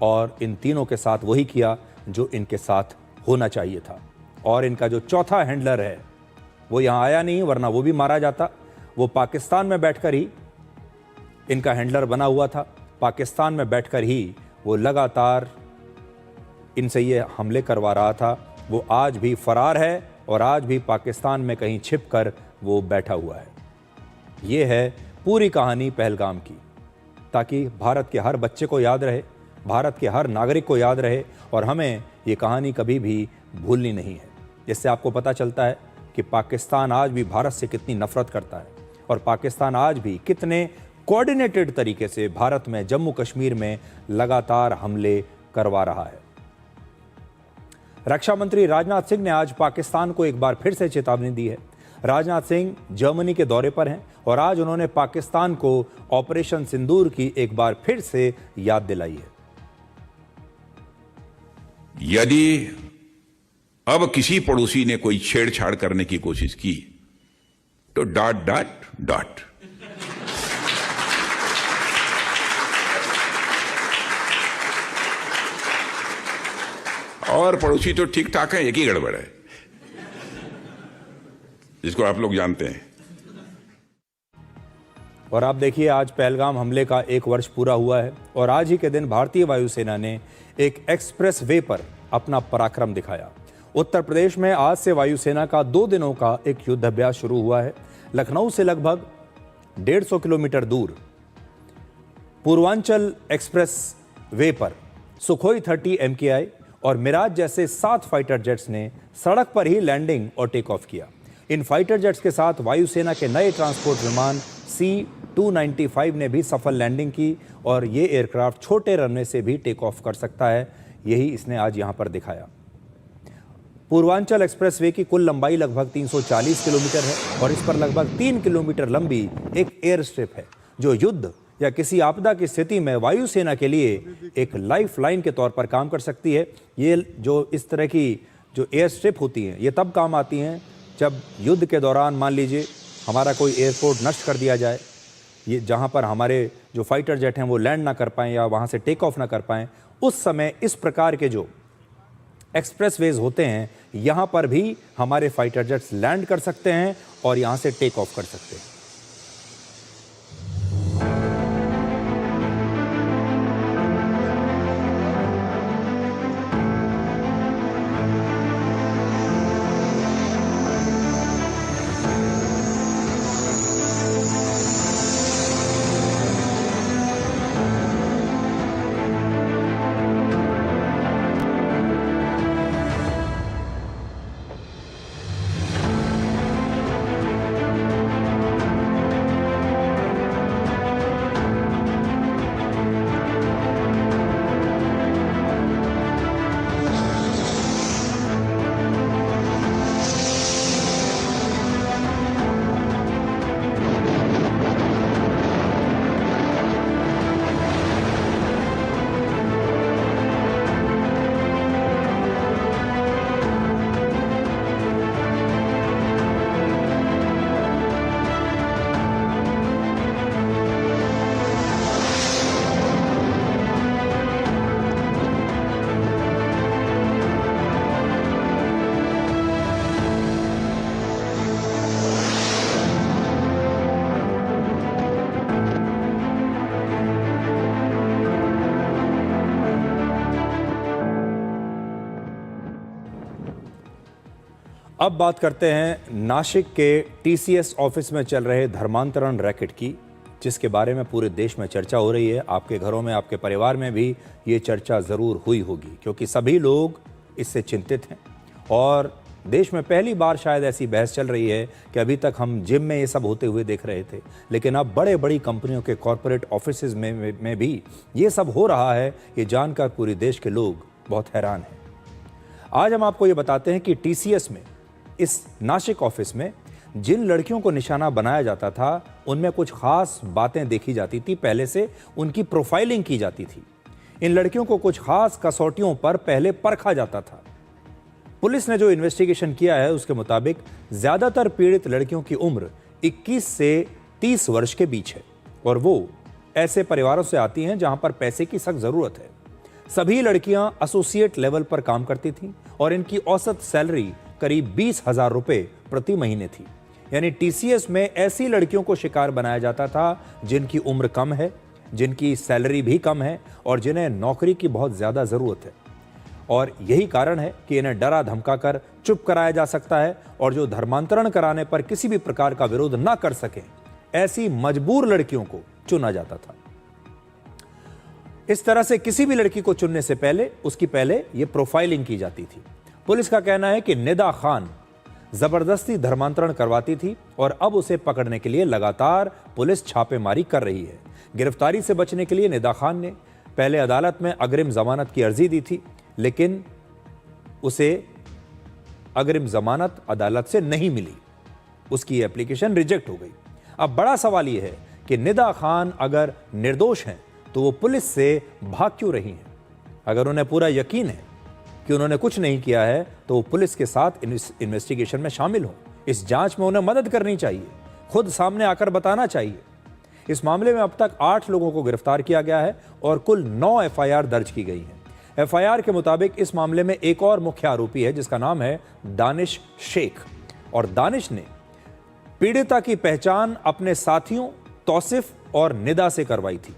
और इन तीनों के साथ वही किया जो इनके साथ होना चाहिए था। और इनका जो चौथा हैंडलर है वो यहां आया नहीं, वरना वो भी मारा जाता। वो पाकिस्तान में बैठकर ही इनका हैंडलर बना हुआ था। पाकिस्तान में बैठकर ही वो लगातार इनसे ये हमले करवा रहा था। वो आज भी फरार है और आज भी पाकिस्तान में कहीं छिपकर वो बैठा हुआ है। ये है पूरी कहानी पहलगाम की, ताकि भारत के हर बच्चे को याद रहे, भारत के हर नागरिक को याद रहे और हमें ये कहानी कभी भी भूलनी नहीं है। इससे आपको पता चलता है कि पाकिस्तान आज भी भारत से कितनी नफरत करता है और पाकिस्तान आज भी कितने कोऑर्डिनेटेड तरीके से भारत में जम्मू कश्मीर में लगातार हमले करवा रहा है। रक्षा मंत्री राजनाथ सिंह ने आज पाकिस्तान को एक बार फिर से चेतावनी दी है। राजनाथ सिंह जर्मनी के दौरे पर हैं और आज उन्होंने पाकिस्तान को ऑपरेशन सिंदूर की एक बार फिर से याद दिलाई है। यदि अब किसी पड़ोसी ने कोई छेड़छाड़ करने की कोशिश की तो ... और पड़ोसी तो ठीक ठाक है, एक ही गड़बड़ है जिसको आप लोग जानते हैं। और आप देखिए, आज पहलगाम हमले का 1 वर्ष पूरा हुआ है और आज ही के दिन भारतीय वायुसेना ने एक एक्सप्रेस वे पर अपना पराक्रम दिखाया। उत्तर प्रदेश में आज से वायुसेना का 2 दिनों का एक युद्धाभ्यास शुरू हुआ है। लखनऊ से लगभग 150 किलोमीटर दूर पूर्वांचल एक्सप्रेस वे पर सुखोई 30 MKI और मिराज जैसे 7 फाइटर जेट्स ने सड़क पर ही लैंडिंग और टेक ऑफ किया। इन फाइटर जेट्स के साथ वायुसेना के नए ट्रांसपोर्ट विमान C-295 ने भी सफल लैंडिंग की और ये एयरक्राफ्ट छोटे रनवे से भी टेक ऑफ कर सकता है। यही इसने आज यहां पर दिखाया। पूर्वांचल एक्सप्रेसवे की कुल लंबाई लगभग 340 किलोमीटर है और इस पर लगभग 3 किलोमीटर लंबी एक एयर स्ट्रिप है, जो युद्ध या किसी आपदा की स्थिति में वायुसेना के लिए एक लाइफ लाइन के तौर पर काम कर सकती है। ये जो इस तरह की जो एयर स्ट्रिप होती हैं, ये तब काम आती हैं जब युद्ध के दौरान मान लीजिए हमारा कोई एयरपोर्ट नष्ट कर दिया जाए, ये जहाँ पर हमारे जो फाइटर जेट हैं वो लैंड ना कर पाएँ या वहाँ से टेक ऑफ ना कर पाएँ, उस समय इस प्रकार के जो एक्सप्रेसवेज होते हैं यहाँ पर भी हमारे फाइटर जेट्स लैंड कर सकते हैं और यहाँ से टेक ऑफ कर सकते हैं। अब बात करते हैं नासिक के TCS ऑफिस में चल रहे धर्मांतरण रैकेट की, जिसके बारे में पूरे देश में चर्चा हो रही है। आपके घरों में, आपके परिवार में भी ये चर्चा ज़रूर हुई होगी, क्योंकि सभी लोग इससे चिंतित हैं और देश में पहली बार शायद ऐसी बहस चल रही है कि अभी तक हम जिम में ये सब होते हुए देख रहे थे, लेकिन अब बड़ी कंपनियों के कॉरपोरेट ऑफिसेज में भी ये सब हो रहा है। ये जानकर पूरे देश के लोग बहुत हैरान हैं। आज हम आपको ये बताते हैं कि TCS में, इस नासिक ऑफिस में जिन लड़कियों को निशाना बनाया जाता था, उनमें कुछ खास बातें देखी जाती थी। पहले से उनकी प्रोफाइलिंग की जाती थी। इन लड़कियों को कुछ खास कसौटियों पर पहले परखा जाता था। पुलिस ने जो इन्वेस्टिगेशन किया है उसके मुताबिक ज्यादातर पीड़ित लड़कियों की उम्र 21 से 30 वर्ष के बीच है और वो ऐसे परिवारों से आती हैं जहां पर पैसे की सख्त जरूरत है। सभी लड़कियां एसोसिएट लेवल पर काम करती थीं और इनकी औसत सैलरी करीब 20,000 रुपए प्रति महीने थी। यानी TCS में ऐसी लड़कियों को शिकार बनाया जाता था जिनकी उम्र कम है, जिनकी सैलरी भी कम है और जिन्हें नौकरी की बहुत ज्यादा जरूरत है। और यही कारण है कि इन्हें डरा धमकाकर चुप कराया जा सकता है और जो धर्मांतरण कराने पर किसी भी प्रकार का विरोध ना कर सके, ऐसी मजबूर लड़कियों को चुना जाता था। इस तरह से किसी भी लड़की को चुनने से पहले उसकी पहले ये प्रोफाइलिंग की जाती थी। पुलिस का कहना है कि निदा खान जबरदस्ती धर्मांतरण करवाती थी और अब उसे पकड़ने के लिए लगातार पुलिस छापेमारी कर रही है। गिरफ्तारी से बचने के लिए निदा खान ने पहले अदालत में अग्रिम जमानत की अर्जी दी थी, लेकिन उसे अग्रिम जमानत अदालत से नहीं मिली। उसकी एप्लीकेशन रिजेक्ट हो गई। अब बड़ा सवाल यह है कि निदा खान अगर निर्दोष हैं तो वो पुलिस से भाग क्यों रही हैं? अगर उन्हें पूरा यकीन है कि उन्होंने कुछ नहीं किया है तो वो पुलिस के साथ इन्वेस्टिगेशन में शामिल हो। इस जांच में उन्हें मदद करनी चाहिए, खुद सामने आकर बताना चाहिए। इस मामले में अब तक 8 लोगों को गिरफ्तार किया गया है और कुल 9 FIR दर्ज की गई है। FIR के मुताबिक इस मामले में एक और मुख्य आरोपी है जिसका नाम है दानिश शेख, और दानिश ने पीड़िता की पहचान अपने साथियों तौसिफ और निदा से करवाई थी,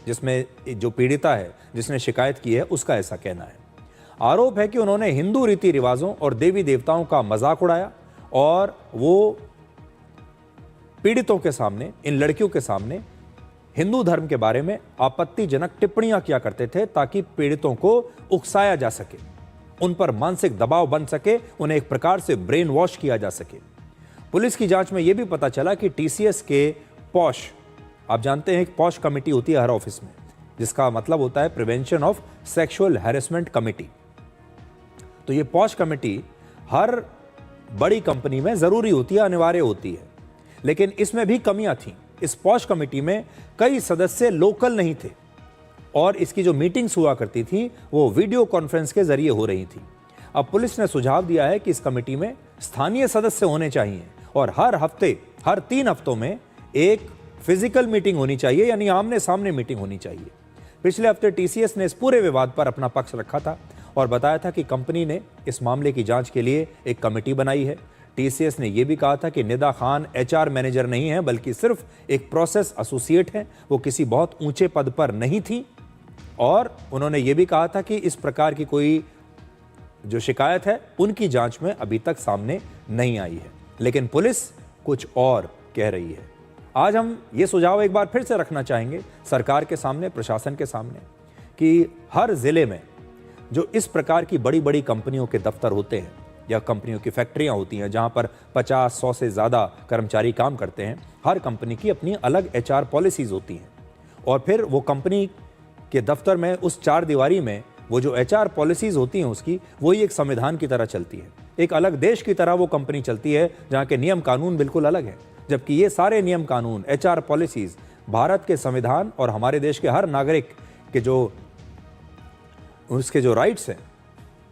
जिसमें जो पीड़िता है जिसने शिकायत की है उसका ऐसा कहना है। आरोप है कि उन्होंने हिंदू रीति रिवाजों और देवी देवताओं का मजाक उड़ाया और वो पीड़ितों के सामने, इन लड़कियों के सामने हिंदू धर्म के बारे में आपत्तिजनक टिप्पणियां किया करते थे ताकि पीड़ितों को उकसाया जा सके, उन पर मानसिक दबाव बन सके, उन्हें एक प्रकार से ब्रेन वॉश किया जा सके। पुलिस की जांच में यह भी पता चला कि टीसीएस के पॉश, आप जानते हैं एक पॉश कमेटी होती है हर ऑफिस में, जिसका मतलब होता है prevention of sexual harassment committee. तो ये पॉश कमेटी हर बड़ी कंपनी में जरूरी होती है, अनिवार्य होती है, लेकिन इसमें भी कमियां थीं। इस पॉश कमेटी में कई सदस्य लोकल नहीं थे और इसकी जो मीटिंग्स हुआ करती थी वो वीडियो कॉन्फ्रेंस के जरिए हो रही थी। अब पुलिस ने सुझाव दिया है कि इस कमेटी में स्थानीय सदस्य होने चाहिए और हर हफ्ते, हर 3 हफ्तों में एक फिजिकल मीटिंग होनी चाहिए, यानी आमने सामने मीटिंग होनी चाहिए। पिछले हफ्ते टीसीएस ने इस पूरे विवाद पर अपना पक्ष रखा था और बताया था कि कंपनी ने इस मामले की जांच के लिए एक कमेटी बनाई है। टीसीएस ने यह भी कहा था कि निदा खान एचआर मैनेजर नहीं है बल्कि सिर्फ एक प्रोसेस एसोसिएट है, वो किसी बहुत ऊंचे पद पर नहीं थी। और उन्होंने यह भी कहा था कि इस प्रकार की कोई जो शिकायत है उनकी जांच में अभी तक सामने नहीं आई है, लेकिन पुलिस कुछ और कह रही है। आज हम ये सुझाव एक बार फिर से रखना चाहेंगे सरकार के सामने, प्रशासन के सामने, कि हर जिले में जो इस प्रकार की बड़ी बड़ी कंपनियों के दफ्तर होते हैं या कंपनियों की फैक्ट्रियां होती हैं जहां पर 50-100 से ज़्यादा कर्मचारी काम करते हैं, हर कंपनी की अपनी अलग एचआर पॉलिसीज़ होती हैं और फिर वो कंपनी के दफ्तर में उस 4 दीवारी में वो जो एचआर पॉलिसीज़ होती हैं उसकी वही एक संविधान की तरह चलती है। एक अलग देश की तरह वो कंपनी चलती है जहाँ के नियम कानून बिल्कुल अलग हैं, जबकि ये सारे नियम कानून, एचआर पॉलिसीज़ भारत के संविधान और हमारे देश के हर नागरिक के जो उसके जो राइट्स हैं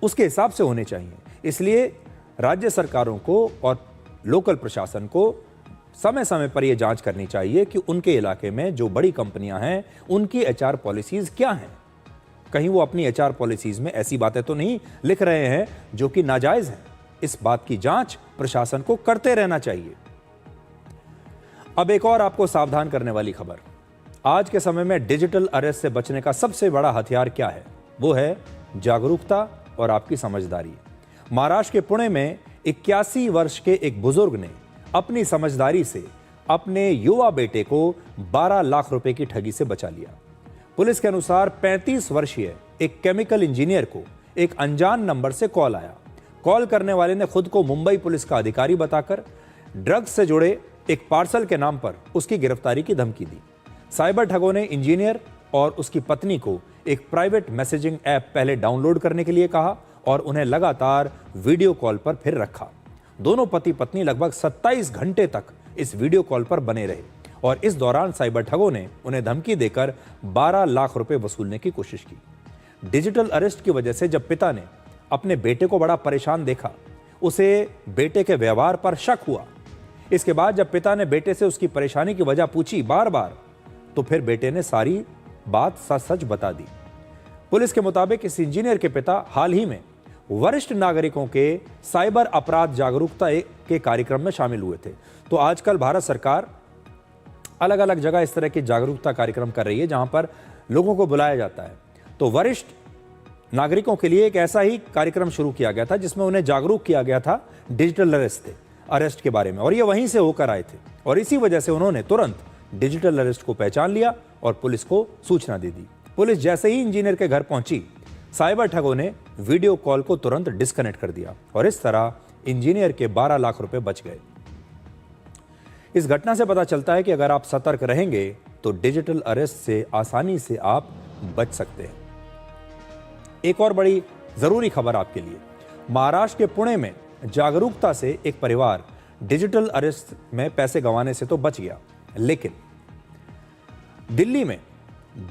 उसके हिसाब से होने चाहिए। इसलिए राज्य सरकारों को और लोकल प्रशासन को समय समय पर यह जांच करनी चाहिए कि उनके इलाके में जो बड़ी कंपनियां हैं उनकी एचआर पॉलिसीज क्या हैं। कहीं वो अपनी एचआर पॉलिसीज में ऐसी बातें तो नहीं लिख रहे हैं जो कि नाजायज हैं। इस बात की जांच प्रशासन को करते रहना चाहिए। अब एक और आपको सावधान करने वाली खबर। आज के समय में डिजिटल अरेस्ट से बचने का सबसे बड़ा हथियार क्या है? वो है जागरूकता और आपकी समझदारी। महाराष्ट्र के पुणे में 81 वर्ष के एक बुजुर्ग ने अपनी समझदारी से अपने युवा बेटे को 12 लाख रुपए की ठगी से बचा लिया। पुलिस के अनुसार 35 वर्षीय एक केमिकल इंजीनियर को एक अनजान नंबर से कॉल आया। कॉल करने वाले ने खुद को मुंबई पुलिस का अधिकारी बताकर ड्रग्स से जुड़े एक पार्सल के नाम पर उसकी गिरफ्तारी की धमकी दी। साइबर ठगों ने इंजीनियर और उसकी पत्नी को एक प्राइवेट मैसेजिंग ऐप पहले डाउनलोड करने के लिए कहा और उन्हें लगातार वीडियो कॉल पर फिर रखा। दोनों पति पत्नी लगभग 27 घंटे तक इस वीडियो कॉल पर बने रहे और इस दौरान साइबर ठगों ने उन्हें धमकी देकर 12 लाख रुपए वसूलने की कोशिश की। डिजिटल अरेस्ट की वजह से जब पिता ने अपने बेटे को बड़ा परेशान देखा, उसे बेटे के व्यवहार पर शक हुआ। इसके बाद जब पिता ने बेटे से उसकी परेशानी की वजह पूछी बार बार, तो फिर बेटे ने सारी बात सच सच बता दी। पुलिस के मुताबिक इस इंजीनियर के पिता हाल ही में वरिष्ठ नागरिकों के साइबर अपराध जागरूकता के कार्यक्रम में शामिल हुए थे। तो आजकल भारत सरकार अलग अलग जगह इस तरह के जागरूकता कार्यक्रम कर रही है जहां पर लोगों को बुलाया जाता है। तो वरिष्ठ नागरिकों के लिए एक ऐसा ही कार्यक्रम शुरू किया गया था जिसमें उन्हें जागरूक किया गया था डिजिटल अरेस्ट के बारे में, और ये वहीं से होकर आए थे और इसी वजह से उन्होंने तुरंत डिजिटल अरेस्ट को पहचान लिया और पुलिस को सूचना दे दी। पुलिस जैसे ही इंजीनियर के घर पहुंची, साइबर ठगों ने वीडियो कॉल को तुरंत डिस्कनेक्ट कर दिया और इस तरह इंजीनियर के 12 लाख रुपए बच गए। इस घटना से पता चलता है कि अगर आप सतर्क रहेंगे तो डिजिटल अरेस्ट से आसानी से आप बच सकते हैं। एक और बड़ी जरूरी खबर आपके लिए। महाराष्ट्र के पुणे में जागरूकता से एक परिवार डिजिटल अरेस्ट में पैसे गंवाने से तो बच गया, लेकिन दिल्ली में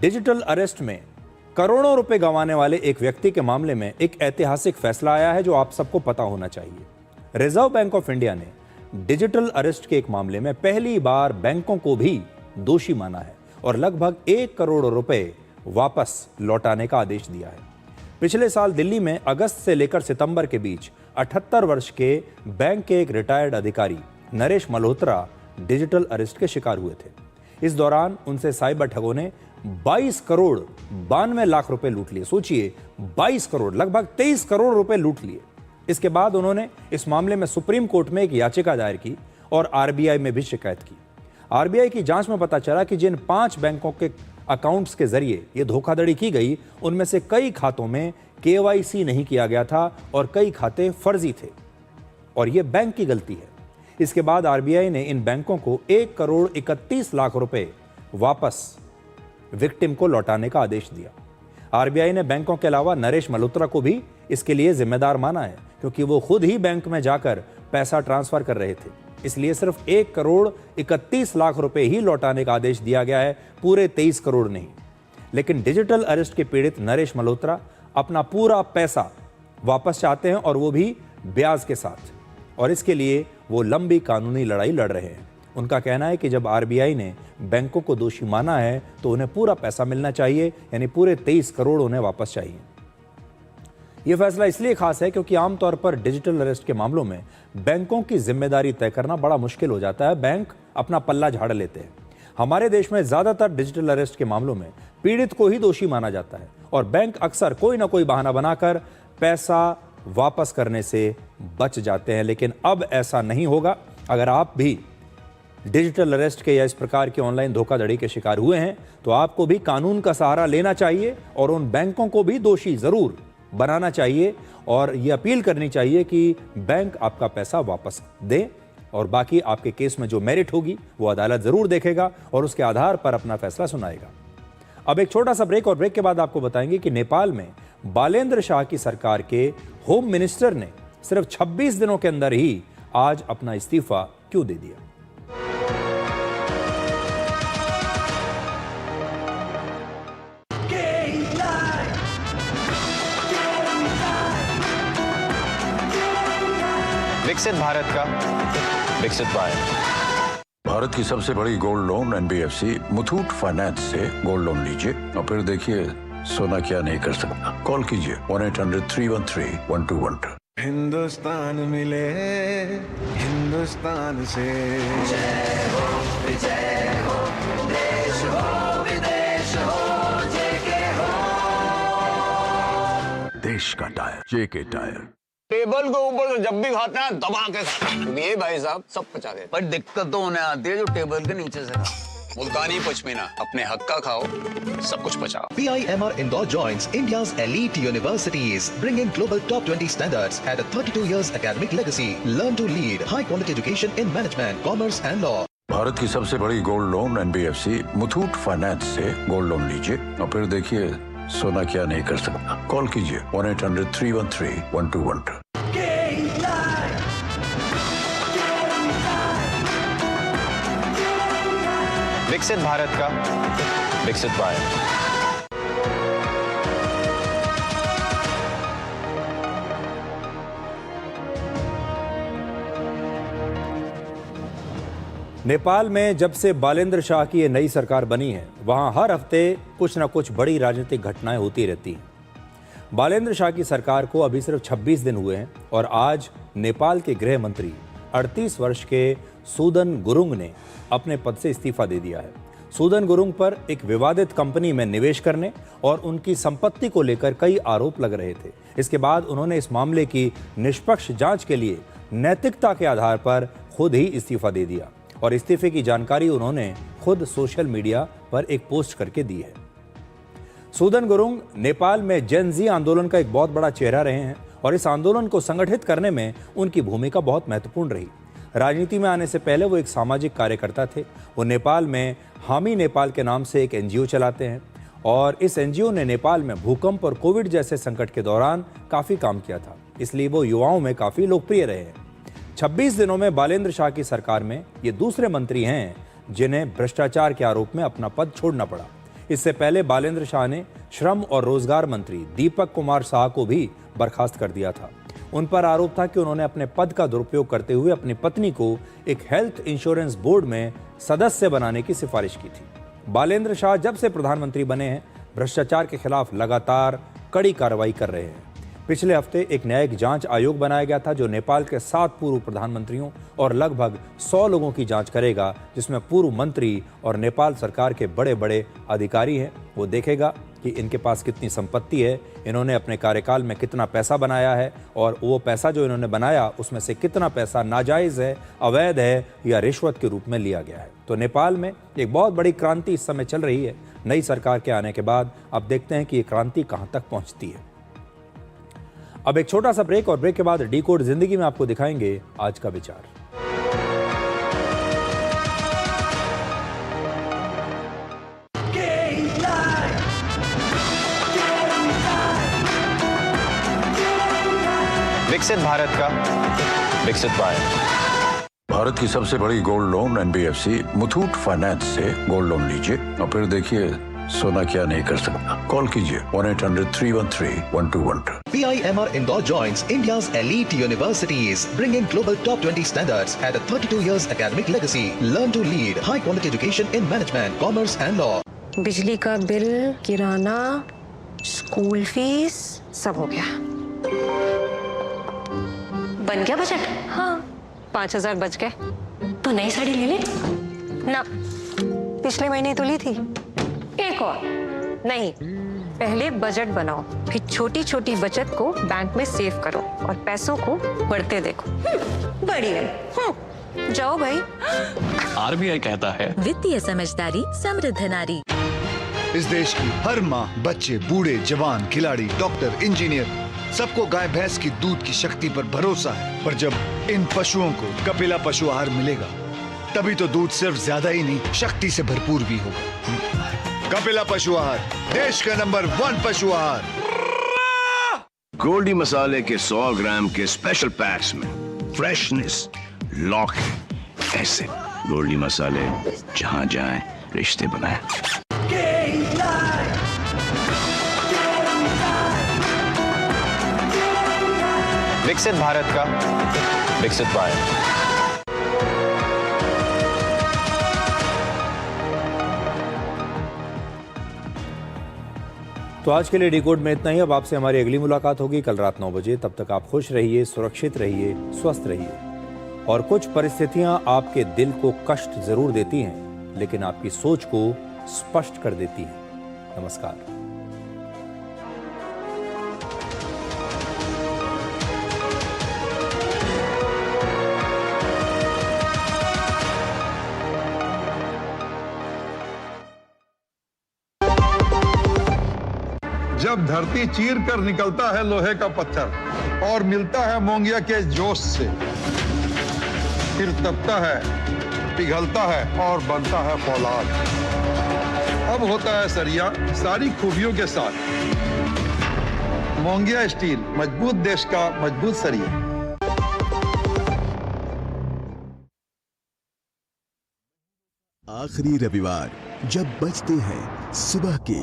डिजिटल अरेस्ट में करोड़ों रुपए गंवाने वाले एक व्यक्ति के मामले में एक ऐतिहासिक फैसला आया है जो आप सबको पता होना चाहिए। रिजर्व बैंक ऑफ इंडिया ने डिजिटल अरेस्ट के एक मामले में पहली बार बैंकों को भी दोषी माना है और लगभग 1 करोड़ रुपए वापस लौटाने का आदेश दिया है। पिछले साल दिल्ली में अगस्त से लेकर सितंबर के बीच 78 वर्ष के बैंक के एक रिटायर्ड अधिकारी नरेश मल्होत्रा डिजिटल अरेस्ट के शिकार हुए थे। इस दौरान उनसे साइबर ठगों ने 22 करोड़ 92 लाख रुपए लूट लिए। सोचिए, 22 करोड़, लगभग 23 करोड़ रुपए लूट लिए। इसके बाद उन्होंने इस मामले में सुप्रीम कोर्ट में एक याचिका दायर की और आरबीआई में भी शिकायत की। आरबीआई की जांच में पता चला कि जिन 5 बैंकों के अकाउंट्स के जरिए ये धोखाधड़ी की गई, उनमें से कई खातों में केवाईसी नहीं किया गया था और कई खाते फर्जी थे, और ये बैंक की गलती है। इसके बाद आरबीआई ने इन बैंकों को 1 करोड़ 31 लाख रुपए वापस विक्टिम को लौटाने का आदेश दिया। आरबीआई ने बैंकों के अलावा नरेश मल्होत्रा को भी इसके लिए जिम्मेदार माना है, क्योंकि वो खुद ही बैंक में जाकर पैसा ट्रांसफर कर रहे थे। इसलिए सिर्फ 1 करोड़ 31 लाख रुपए ही लौटाने का आदेश दिया गया है, पूरे 23 करोड़ नहीं। लेकिन डिजिटल अरेस्ट के पीड़ित नरेश मल्होत्रा अपना पूरा पैसा वापस चाहते हैं, और वो भी ब्याज के साथ, और इसके लिए वो लंबी कानूनी लड़ाई लड़ रहे हैं। उनका कहना है कि जब आरबीआई ने बैंकों को दोषी माना है तो उन्हें पूरा पैसा मिलना चाहिए, यानी पूरे 23 करोड़ उन्हें वापस चाहिए। यह फैसला इसलिए खास है क्योंकि आमतौर पर डिजिटल अरेस्ट के मामलों में बैंकों की जिम्मेदारी तय करना बड़ा मुश्किल हो जाता है। बैंक अपना पल्ला झाड़ लेते हैं। हमारे देश में ज्यादातर डिजिटल अरेस्ट के मामलों में पीड़ित को ही दोषी माना जाता है, और बैंक अक्सर कोई ना कोई बहाना बनाकर पैसा वापस करने से बच जाते हैं। लेकिन अब ऐसा नहीं होगा। अगर आप भी डिजिटल अरेस्ट के या इस प्रकार के ऑनलाइन धोखाधड़ी के शिकार हुए हैं तो आपको भी कानून का सहारा लेना चाहिए, और उन बैंकों को भी दोषी जरूर बनाना चाहिए, और यह अपील करनी चाहिए कि बैंक आपका पैसा वापस दे, और बाकी आपके केस में जो मेरिट होगी वो अदालत जरूर देखेगा और उसके आधार पर अपना फैसला सुनाएगा। अब एक छोटा सा ब्रेक, और ब्रेक के बाद आपको बताएंगे कि नेपाल में बालेंद्र शाह की सरकार के होम मिनिस्टर ने सिर्फ 26 दिनों के अंदर ही आज अपना इस्तीफा क्यों दे दिया। विकसित भारत का विकसित भारत। भारत की सबसे बड़ी gold loan NBFC Muthoot finance से गोल्ड लोन लीजिए और फिर देखिए सोना क्या नहीं कर सकता। कॉल कीजिए 1-800-313-1212। हिंदुस्तान मिले हिंदुस्तान से, जय हो विजय हो, देश हो विदेश हो, जेके हो। देश का टायर जेके टायर। टेबल के ऊपर जब भी खाते हैं दबा के खाते हैं। भाई साहब सब पचा देते, पर दिक्कत तो उन्हें आती है जो टेबल के नीचे से खा। मुल्तानी पश्मीना, अपने हक का खाओ, सब कुछ पचाओ। PIMR Indore joins India's elite universities, bringing global top 20 standards and a 32 years academic legacy. Learn to lead, high quality education in management, commerce and law. Bharat की सबसे बड़ी gold loan NBFC Muthoot finance से गोल्ड लोन लीजिए और फिर देखिए सोना क्या नहीं कर सकता। कॉल कीजिए 1-800-313-1212। विकसित भारत का विकसित भारत। नेपाल में जब से बालेंद्र शाह की ये नई सरकार बनी है, वहां हर हफ्ते कुछ न कुछ बड़ी राजनीतिक घटनाएं होती रहती हैं। बालेंद्र शाह की सरकार को अभी सिर्फ 26 दिन हुए हैं, और आज नेपाल के गृह मंत्री 38 वर्ष के सूदन गुरुङ ने अपने पद से इस्तीफा दे दिया है। सूदन गुरुङ पर एक विवादित कंपनी में निवेश करने और उनकी संपत्ति को लेकर कई आरोप लग रहे थे। इसके बाद उन्होंने इस मामले की निष्पक्ष जांच के लिए नैतिकता के आधार पर खुद ही इस्तीफा दे दिया, और इस्तीफे की जानकारी उन्होंने खुद सोशल मीडिया पर एक पोस्ट करके दी है। सूदन गुरुङ नेपाल में जेन ज़ी आंदोलन का एक बहुत बड़ा चेहरा रहे हैं, और इस आंदोलन को संगठित करने में उनकी भूमिका बहुत महत्वपूर्ण रही। राजनीति में आने से पहले वो एक सामाजिक कार्यकर्ता थे। वो नेपाल में हामी नेपाल के नाम से एक एनजीओ चलाते हैं, और इस एनजीओ ने नेपाल में भूकंप और कोविड जैसे संकट के दौरान काफ़ी काम किया था, इसलिए वो युवाओं में काफ़ी लोकप्रिय रहे हैं। 26 दिनों में बालेंद्र शाह की सरकार में ये दूसरे मंत्री हैं जिन्हें भ्रष्टाचार के आरोप में अपना पद छोड़ना पड़ा। इससे पहले बालेंद्र शाह ने श्रम और रोजगार मंत्री दीपक कुमार शाह को भी बर्खास्त कर दिया था। उन पर आरोप था कि उन्होंने अपने पद का दुरुपयोग करते हुए अपनी पत्नी को एक हेल्थ इंश्योरेंस बोर्ड में सदस्य बनाने की सिफारिश की थी। बालेंद्र शाह जब से प्रधानमंत्री बने हैं, भ्रष्टाचार के खिलाफ लगातार कड़ी कार्रवाई कर रहे हैं। पिछले हफ्ते एक न्यायिक जांच आयोग बनाया गया था जो नेपाल के 7 पूर्व प्रधानमंत्रियों और लगभग 100 लोगों की जांच करेगा, जिसमें पूर्व मंत्री और नेपाल सरकार के बड़े बड़े अधिकारी हैं। वो देखेगा कि इनके पास कितनी संपत्ति है, इन्होंने अपने कार्यकाल में कितना पैसा बनाया है और वो पैसा जो इन्होंने बनाया उसमें से कितना पैसा नाजायज़ है, अवैध है या रिश्वत के रूप में लिया गया है। तो नेपाल में एक बहुत बड़ी क्रांति इस समय चल रही है। नई सरकार के आने के बाद अब देखते हैं कि ये क्रांति कहां तक पहुंचती है। अब एक छोटा सा ब्रेक और ब्रेक के बाद डिकोड जिंदगी में आपको दिखाएंगे आज का विचार। विकसित भारत का विकसित भारत। भारत की सबसे बड़ी gold loan NBFC Muthoot finance से गोल्ड लोन लीजिए और फिर देखिए सोना क्या नहीं कर सकता। कॉल कीजिए 1-800-313-1212। PIMR Indore joins India's elite universities, bringing global top 20 standards at a 32 years academic legacy. Learn to lead high quality education in management, commerce and law. बिजली का बिल, किराना, स्कूल फीस सब हो गया। बन गया बजट? हाँ, 5000 बच गए। तो नई साड़ी ले ले ना, पिछले महीने तो ली थी। एक और नहीं, पहले बजट बनाओ, फिर छोटी छोटी बचत को बैंक में सेव करो और पैसों को बढ़ते देखो। बढ़ी गई। जाओ भाई। RBI कहता है वित्तीय समझदारी समृद्ध नारी। इस देश की हर माँ, बच्चे, बूढ़े, जवान, खिलाड़ी, डॉक्टर, इंजीनियर, सबको गाय भैंस की दूध की शक्ति पर भरोसा है। पर जब इन पशुओं को कपिला पशु आहार मिलेगा, तभी तो दूध सिर्फ ज्यादा ही नहीं, शक्ति से भरपूर भी होगा। कपिला पशु आहार, देश का नंबर 1 पशु आहार। गोल्डी मसाले के 100 ग्राम के स्पेशल पैक्स में फ्रेशनेस लॉक है। ऐसे गोल्डी मसाले जहां जाएं रिश्ते बनाएं। विकसित भारत का विकसित भारत। तो आज के लिए डिकोड में इतना ही। अब आपसे हमारी अगली मुलाकात होगी कल रात 9 बजे। तब तक आप खुश रहिए, सुरक्षित रहिए, स्वस्थ रहिए। और कुछ परिस्थितियां आपके दिल को कष्ट जरूर देती हैं, लेकिन आपकी सोच को स्पष्ट कर देती हैं। नमस्कार। जब धरती चीर कर निकलता है लोहे का पत्थर और मिलता है मोंगिया के जोश से, फिर तपता है, पिघलता है और बनता है फौलाद। अब होता है सरिया सारी खूबियों के साथ। मोंगिया स्टील, मजबूत देश का मजबूत सरिया। आखिरी रविवार जब बजते हैं सुबह के